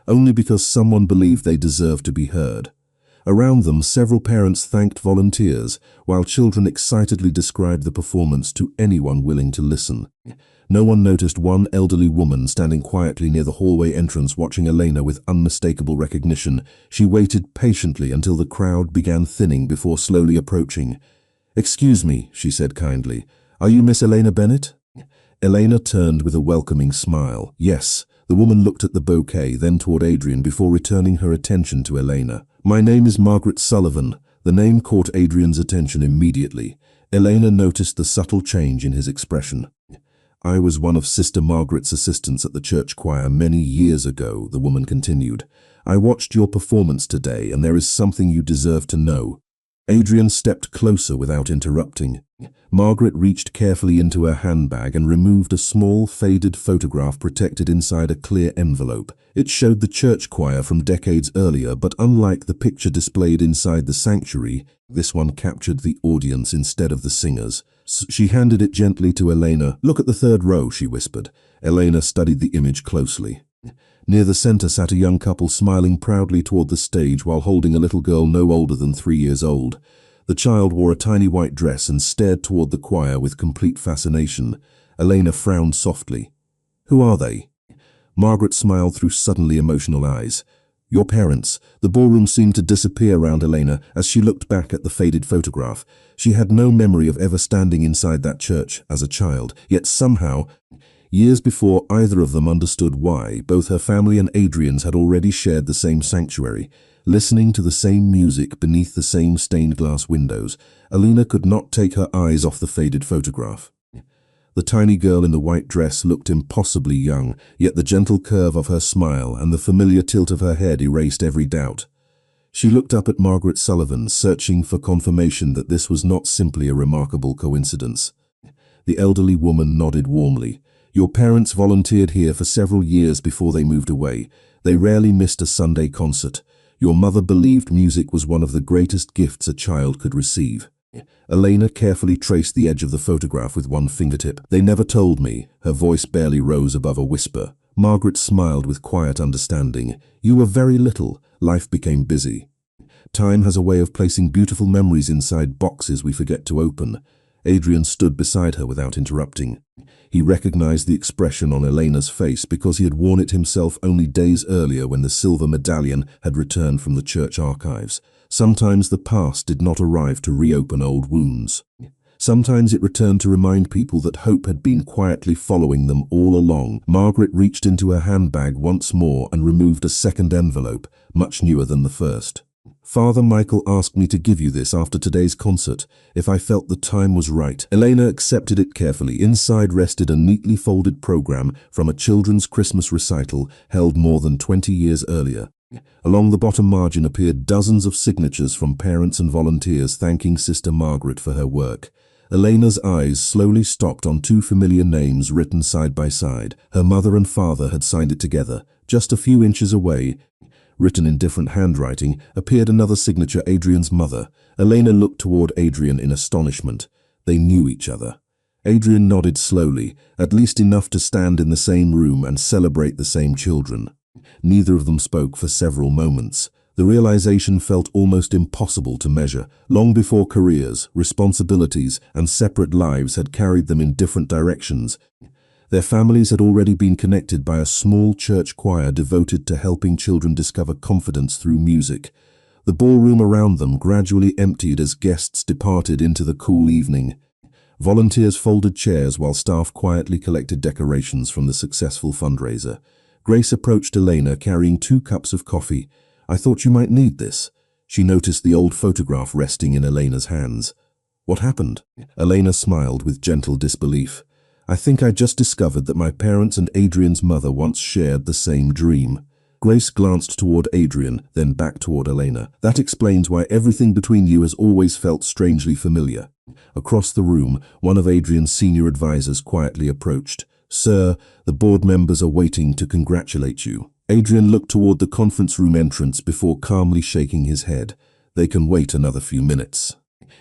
Only because someone believed they deserved to be heard. Around them, several parents thanked volunteers, while children excitedly described the performance to anyone willing to listen. No one noticed one elderly woman standing quietly near the hallway entrance watching Elena with unmistakable recognition. She waited patiently until the crowd began thinning before slowly approaching. "Excuse me," she said kindly. "Are you Miss Elena Bennett?" Elena turned with a welcoming smile. "Yes." The woman looked at the bouquet, then toward Adrian before returning her attention to Elena. "My name is Margaret Sullivan." The name caught Adrian's attention immediately. Elena noticed the subtle change in his expression. "I was one of Sister Margaret's assistants at the church choir many years ago," the woman continued. "I watched your performance today, and there is something you deserve to know." Adrian stepped closer without interrupting. Margaret reached carefully into her handbag and removed a small, faded photograph protected inside a clear envelope. It showed the church choir from decades earlier, but unlike the picture displayed inside the sanctuary, this one captured the audience instead of the singers. She handed it gently to Elena. "Look at the third row," she whispered. Elena studied the image closely. Near the center sat a young couple smiling proudly toward the stage while holding a little girl no older than 3 years old. The child wore a tiny white dress and stared toward the choir with complete fascination. Elena frowned softly. "Who are they?" Margaret smiled through suddenly emotional eyes. "Your parents." The ballroom seemed to disappear around Elena as she looked back at the faded photograph. She had no memory of ever standing inside that church as a child, yet somehow, years before either of them understood why, both her family and Adrian's had already shared the same sanctuary, listening to the same music beneath the same stained glass windows. Elena could not take her eyes off the faded photograph. The tiny girl in the white dress looked impossibly young, yet the gentle curve of her smile and the familiar tilt of her head erased every doubt. She looked up at Margaret Sullivan, searching for confirmation that this was not simply a remarkable coincidence. The elderly woman nodded warmly. "Your parents volunteered here for several years before they moved away. They rarely missed a Sunday concert. Your mother believed music was one of the greatest gifts a child could receive." Elena carefully traced the edge of the photograph with one fingertip. "They never told me." Her voice barely rose above a whisper. Margaret smiled with quiet understanding. "You were very little. Life became busy. Time has a way of placing beautiful memories inside boxes we forget to open." Adrian stood beside her without interrupting. He recognized the expression on Elena's face because he had worn it himself only days earlier when the silver medallion had returned from the church archives. Sometimes the past did not arrive to reopen old wounds. Sometimes it returned to remind people that hope had been quietly following them all along. Margaret reached into her handbag once more and removed a second envelope, much newer than the first. "Father Michael asked me to give you this after today's concert, if I felt the time was right." Elena accepted it carefully. Inside rested a neatly folded program from a children's Christmas recital held more than 20 years earlier. Along the bottom margin appeared dozens of signatures from parents and volunteers thanking Sister Margaret for her work. Elena's eyes slowly stopped on 2 familiar names written side by side. Her mother and father had signed it together. Just a few inches away, written in different handwriting, appeared another signature, Adrian's mother. Elena looked toward Adrian in astonishment. They knew each other. Adrian nodded slowly, at least enough to stand in the same room and celebrate the same children. Neither of them spoke for several moments. The realization felt almost impossible to measure. Long before careers, responsibilities, and separate lives had carried them in different directions, their families had already been connected by a small church choir devoted to helping children discover confidence through music. The ballroom around them gradually emptied as guests departed into the cool evening. Volunteers folded chairs while staff quietly collected decorations from the successful fundraiser. Grace approached Elena carrying 2 cups of coffee. "I thought you might need this." She noticed the old photograph resting in Elena's hands. "What happened?" Elena smiled with gentle disbelief. "I think I just discovered that my parents and Adrian's mother once shared the same dream." Grace glanced toward Adrian, then back toward Elena. "That explains why everything between you has always felt strangely familiar." Across the room, one of Adrian's senior advisors quietly approached. "Sir, the board members are waiting to congratulate you." Adrian looked toward the conference room entrance before calmly shaking his head. They can wait another few minutes.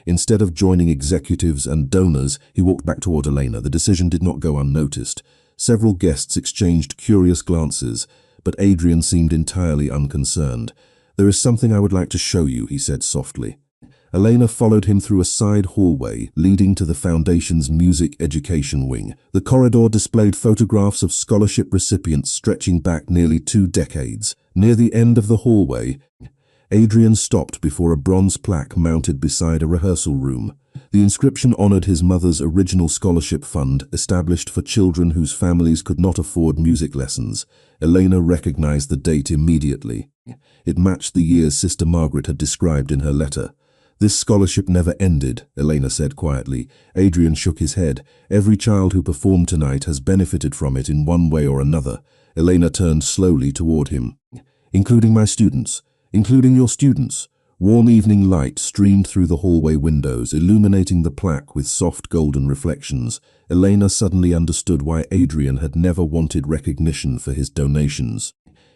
Instead of joining executives and donors, he walked back toward Elena. The decision did not go unnoticed. Several guests exchanged curious glances, but Adrian seemed entirely unconcerned. "There is something I would like to show you," he said softly. Elena followed him through a side hallway leading to the Foundation's music education wing. The corridor displayed photographs of scholarship recipients stretching back nearly 2 decades. Near the end of the hallway, Adrian stopped before a bronze plaque mounted beside a rehearsal room. The inscription honored his mother's original scholarship fund, established for children whose families could not afford music lessons. Elena recognized the date immediately. It matched the years Sister Margaret had described in her letter. "This scholarship never ended," Elena said quietly. Adrian shook his head. "Every child who performed tonight has benefited from it in one way or another." Elena turned slowly toward him. "Including my students. Including your students." Warm evening light streamed through the hallway windows, illuminating the plaque with soft golden reflections. Elena suddenly understood why Adrian had never wanted recognition for his donations.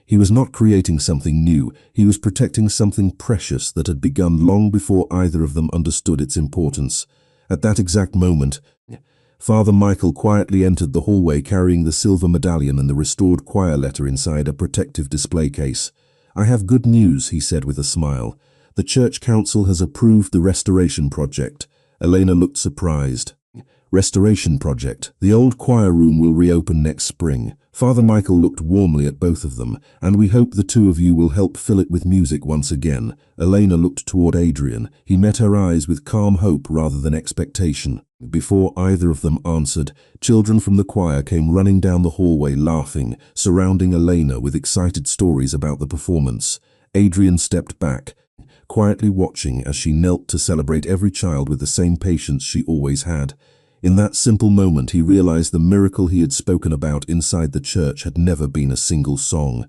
He was not creating something new, he was protecting something precious that had begun long before either of them understood its importance. At that exact moment, Father Michael quietly entered the hallway carrying the silver medallion and the restored choir letter inside a protective display case. "I have good news," he said with a smile. "The Church Council has approved the restoration project." Elena looked surprised. "Restoration project? The old choir room will reopen next spring." Father Michael looked warmly at both of them. "And we hope the two of you will help fill it with music once again." Elena looked toward Adrian. He met her eyes with calm hope rather than expectation. Before either of them answered, children from the choir came running down the hallway laughing, surrounding Elena with excited stories about the performance. Adrian stepped back, quietly watching as she knelt to celebrate every child with the same patience she always had. In that simple moment, he realized the miracle he had spoken about inside the church had never been a single song.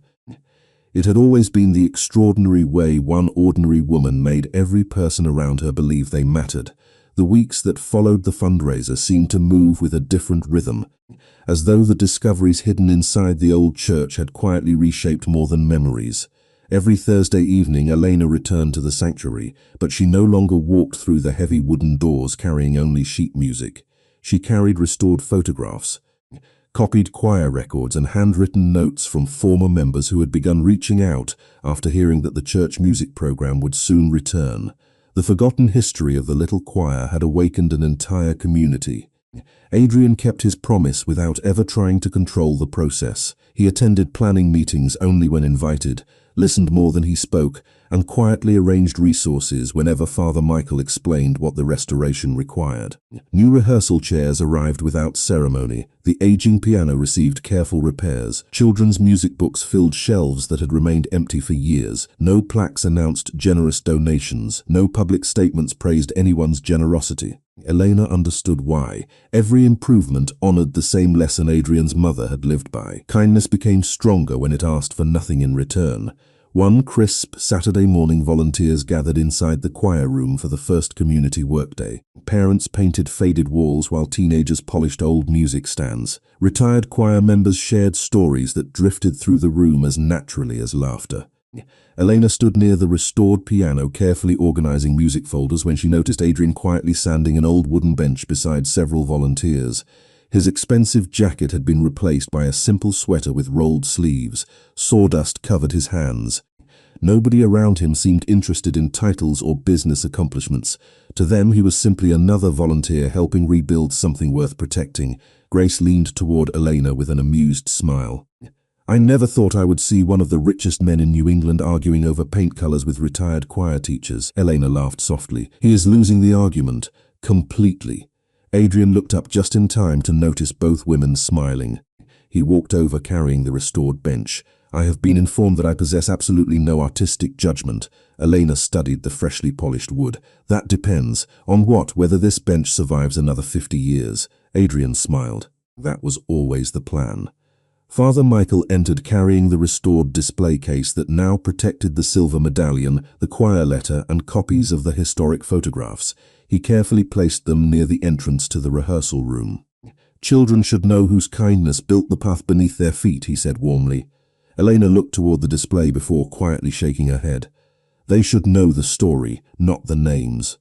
It had always been the extraordinary way one ordinary woman made every person around her believe they mattered. The weeks that followed the fundraiser seemed to move with a different rhythm, as though the discoveries hidden inside the old church had quietly reshaped more than memories. Every Thursday evening, Elena returned to the sanctuary, but she no longer walked through the heavy wooden doors carrying only sheet music. She carried restored photographs, copied choir records, and handwritten notes from former members who had begun reaching out after hearing that the church music program would soon return. The forgotten history of the little choir had awakened an entire community. Adrian kept his promise without ever trying to control the process. He attended planning meetings only when invited, listened more than he spoke, and quietly arranged resources whenever Father Michael explained what the restoration required. New rehearsal chairs arrived without ceremony. The aging piano received careful repairs. Children's music books filled shelves that had remained empty for years. No plaques announced generous donations. No public statements praised anyone's generosity. Elena understood why. Every improvement honored the same lesson Adrian's mother had lived by. Kindness became stronger when it asked for nothing in return. One crisp Saturday morning, volunteers gathered inside the choir room for the first community workday. Parents painted faded walls while teenagers polished old music stands. Retired choir members shared stories that drifted through the room as naturally as laughter. Elena stood near the restored piano, carefully organizing music folders, when she noticed Adrian quietly sanding an old wooden bench beside several volunteers. His expensive jacket had been replaced by a simple sweater with rolled sleeves. Sawdust covered his hands. Nobody around him seemed interested in titles or business accomplishments. To them, he was simply another volunteer helping rebuild something worth protecting. Grace leaned toward Elena with an amused smile. "I never thought I would see one of the richest men in New England arguing over paint colors with retired choir teachers." Elena laughed softly. "He is losing the argument. Completely." Adrian looked up just in time to notice both women smiling. He walked over carrying the restored bench. "I have been informed that I possess absolutely no artistic judgment." Elena studied the freshly polished wood. "That depends. On what? Whether this bench survives another 50 years. Adrian smiled. "That was always the plan." Father Michael entered carrying the restored display case that now protected the silver medallion, the choir letter, and copies of the historic photographs. He carefully placed them near the entrance to the rehearsal room. "Children should know whose kindness built the path beneath their feet," he said warmly. Elena looked toward the display before quietly shaking her head. They should know the story, not the names.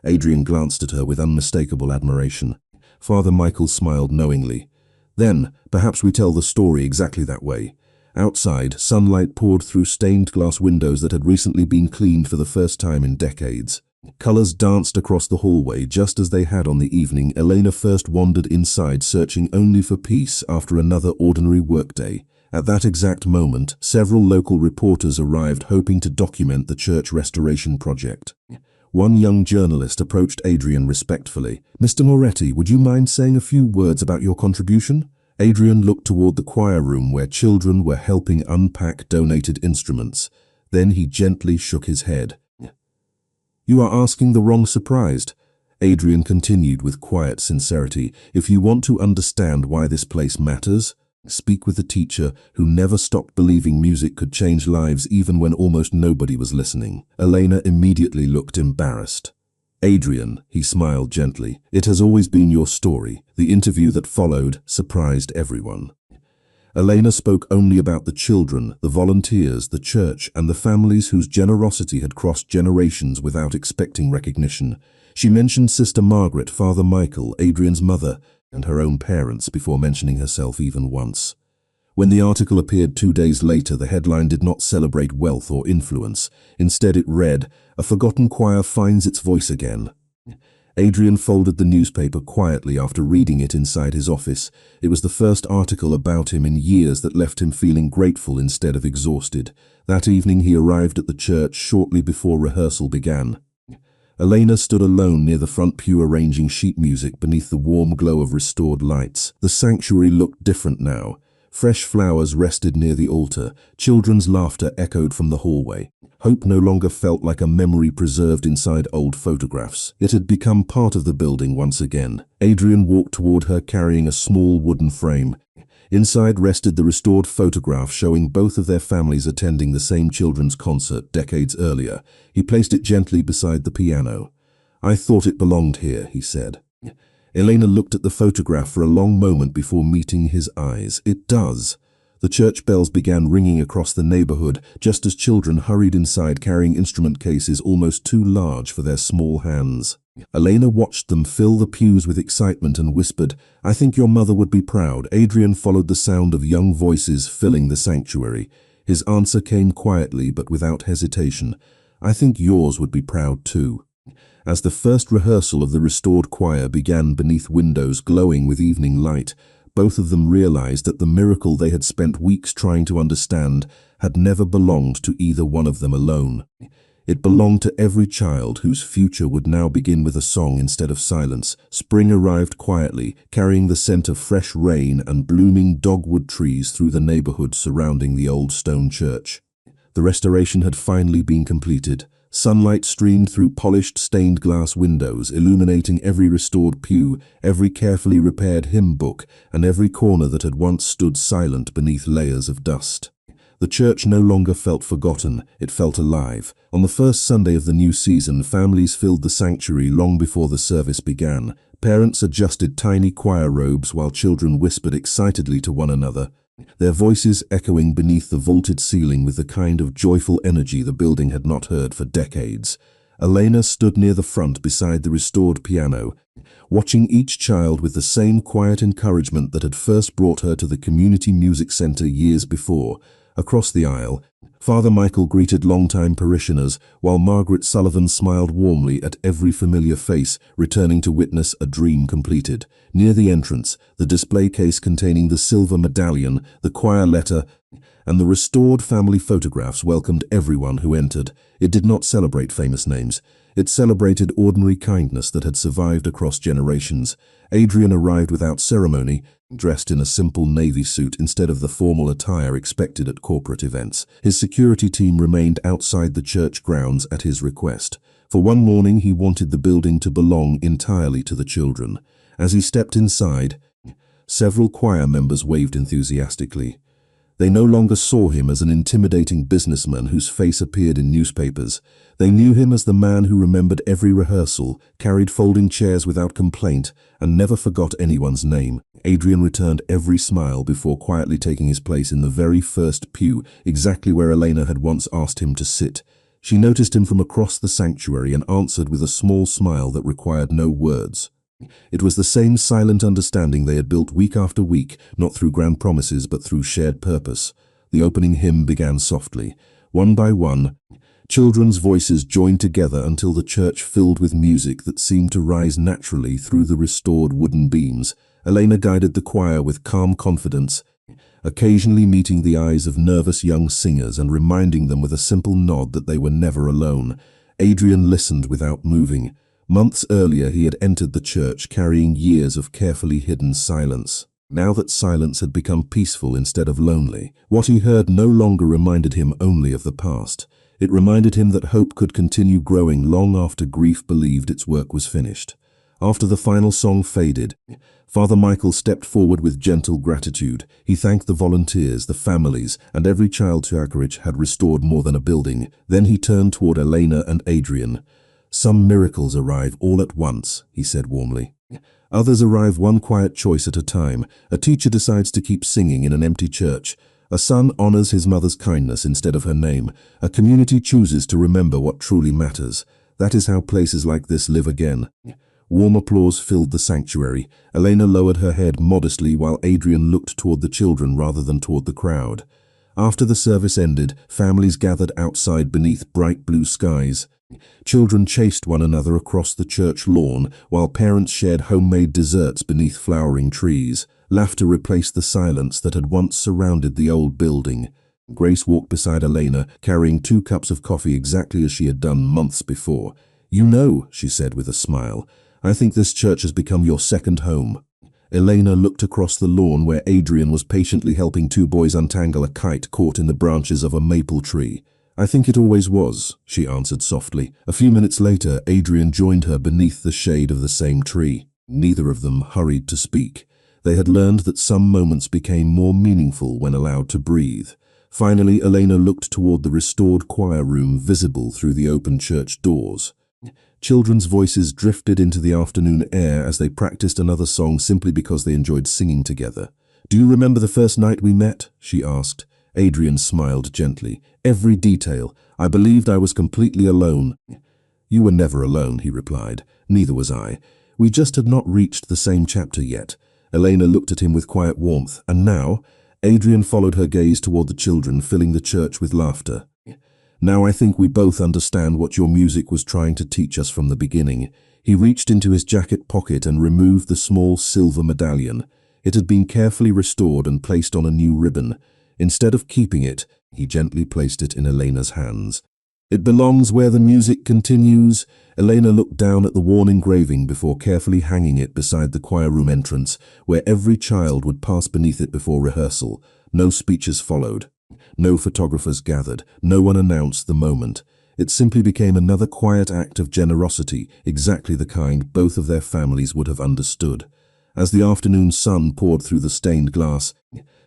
Adrian glanced at her with unmistakable admiration. Father Michael smiled knowingly. Then, perhaps we tell the story exactly that way. Outside, sunlight poured through stained glass windows that had recently been cleaned for the first time in decades. Colors danced across the hallway just as they had on the evening Elena first wandered inside, searching only for peace after another ordinary workday. At that exact moment, several local reporters arrived hoping to document the church restoration project. One young journalist approached Adrian respectfully. "Mr. Moretti, would you mind saying a few words about your contribution?" Adrian looked toward the choir room where children were helping unpack donated instruments. Then he gently shook his head. "You are asking the wrong surprised." Adrian continued with quiet sincerity. "If you want to understand why this place matters, speak with the teacher who never stopped believing music could change lives even when almost nobody was listening." Elena immediately looked embarrassed. "Adrian," he smiled gently, "it has always been your story." The interview that followed surprised everyone. Elena spoke only about the children, the volunteers, the church, and the families whose generosity had crossed generations without expecting recognition. She mentioned Sister Margaret, Father Michael, Adrian's mother, and her own parents before mentioning herself even once. When the article appeared 2 days later, the headline did not celebrate wealth or influence. Instead it read, "A forgotten choir finds its voice again." Adrian folded the newspaper quietly after reading it inside his office. It was the first article about him in years that left him feeling grateful instead of exhausted. That evening he arrived at the church shortly before rehearsal began. Elena stood alone near the front pew arranging sheet music beneath the warm glow of restored lights. The sanctuary looked different now. Fresh flowers rested near the altar. Children's laughter echoed from the hallway. Hope no longer felt like a memory preserved inside old photographs. It had become part of the building once again. Adrian walked toward her carrying a small wooden frame. Inside rested the restored photograph showing both of their families attending the same children's concert decades earlier. He placed it gently beside the piano. "I thought it belonged here," he said. Elena looked at the photograph for a long moment before meeting his eyes. "It does." The church bells began ringing across the neighborhood just as children hurried inside carrying instrument cases almost too large for their small hands. Elena watched them fill the pews with excitement and whispered, "I think your mother would be proud." Adrian followed the sound of young voices filling the sanctuary. His answer came quietly but without hesitation. "I think yours would be proud too." As the first rehearsal of the restored choir began beneath windows glowing with evening light, both of them realized that the miracle they had spent weeks trying to understand had never belonged to either one of them alone. It belonged to every child whose future would now begin with a song instead of silence. Spring arrived quietly, carrying the scent of fresh rain and blooming dogwood trees through the neighborhood surrounding the old stone church. The restoration had finally been completed. Sunlight streamed through polished stained glass windows, illuminating every restored pew, every carefully repaired hymn book, and every corner that had once stood silent beneath layers of dust. The church no longer felt forgotten, it felt alive. On the first Sunday of the new season, families filled the sanctuary long before the service began. Parents adjusted tiny choir robes while children whispered excitedly to one another, their voices echoing beneath the vaulted ceiling with the kind of joyful energy the building had not heard for decades. Elena stood near the front beside the restored piano, watching each child with the same quiet encouragement that had first brought her to the community music center years before. Across the aisle, Father Michael greeted longtime parishioners, while Margaret Sullivan smiled warmly at every familiar face, returning to witness a dream completed. Near the entrance, the display case containing the silver medallion, the choir letter, and the restored family photographs welcomed everyone who entered. It did not celebrate famous names. It celebrated ordinary kindness that had survived across generations. Adrian arrived without ceremony, dressed in a simple navy suit instead of the formal attire expected at corporate events. His security team remained outside the church grounds at his request. For one morning, he wanted the building to belong entirely to the children. As he stepped inside, several choir members waved enthusiastically. They no longer saw him as an intimidating businessman whose face appeared in newspapers. They knew him as the man who remembered every rehearsal, carried folding chairs without complaint, and never forgot anyone's name. Adrian returned every smile before quietly taking his place in the very first pew, exactly where Elena had once asked him to sit. She noticed him from across the sanctuary and answered with a small smile that required no words. It was the same silent understanding they had built week after week, not through grand promises but through shared purpose. The opening hymn began softly. One by one, children's voices joined together until the church filled with music that seemed to rise naturally through the restored wooden beams. Elena guided the choir with calm confidence, occasionally meeting the eyes of nervous young singers and reminding them with a simple nod that they were never alone. Adrian listened without moving. Months earlier he had entered the church carrying years of carefully hidden silence. Now that silence had become peaceful instead of lonely, what he heard no longer reminded him only of the past. It reminded him that hope could continue growing long after grief believed its work was finished. After the final song faded, Father Michael stepped forward with gentle gratitude. He thanked the volunteers, the families, and every child whose courage had restored more than a building. Then he turned toward Elena and Adrian. "Some miracles arrive all at once," he said warmly. "Others arrive one quiet choice at a time. A teacher decides to keep singing in an empty church. A son honors his mother's kindness instead of her name. A community chooses to remember what truly matters. That is how places like this live again." Warm applause filled the sanctuary. Elena lowered her head modestly while Adrian looked toward the children rather than toward the crowd. After the service ended, families gathered outside beneath bright blue skies. Children chased one another across the church lawn, while parents shared homemade desserts beneath flowering trees. Laughter replaced the silence that had once surrounded the old building. Grace walked beside Elena, carrying 2 cups of coffee exactly as she had done months before. "You know," she said with a smile, "I think this church has become your second home." Elena looked across the lawn where Adrian was patiently helping 2 boys untangle a kite caught in the branches of a maple tree. "I think it always was," she answered softly. A few minutes later, Adrian joined her beneath the shade of the same tree. Neither of them hurried to speak. They had learned that some moments became more meaningful when allowed to breathe. Finally, Elena looked toward the restored choir room visible through the open church doors. Children's voices drifted into the afternoon air as they practiced another song simply because they enjoyed singing together. "Do you remember the first night we met?" she asked. Adrian smiled gently. "Every detail. I believed I was completely alone." "You were never alone," he replied. "Neither was I. We just had not reached the same chapter yet." Elena looked at him with quiet warmth. "And now?" Adrian followed her gaze toward the children, filling the church with laughter. "Now I think we both understand what your music was trying to teach us from the beginning." He reached into his jacket pocket and removed the small silver medallion. It had been carefully restored and placed on a new ribbon. Instead of keeping it, he gently placed it in Elena's hands. "It belongs where the music continues." Elena looked down at the worn engraving before carefully hanging it beside the choir room entrance, where every child would pass beneath it before rehearsal. No speeches followed. No photographers gathered. No one announced the moment. It simply became another quiet act of generosity, exactly the kind both of their families would have understood. As the afternoon sun poured through the stained glass,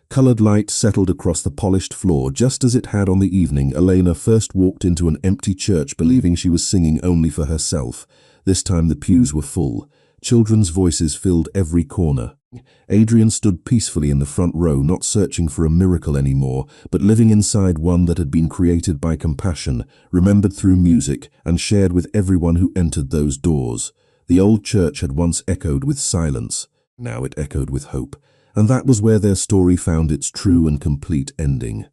colored light settled across the polished floor just as it had on the evening Elena first walked into an empty church believing she was singing only for herself. This time the pews were full. Children's voices filled every corner. Adrian stood peacefully in the front row, not searching for a miracle anymore, but living inside one that had been created by compassion, remembered through music, and shared with everyone who entered those doors. The old church had once echoed with silence. Now it echoed with hope. And that was where their story found its true and complete ending.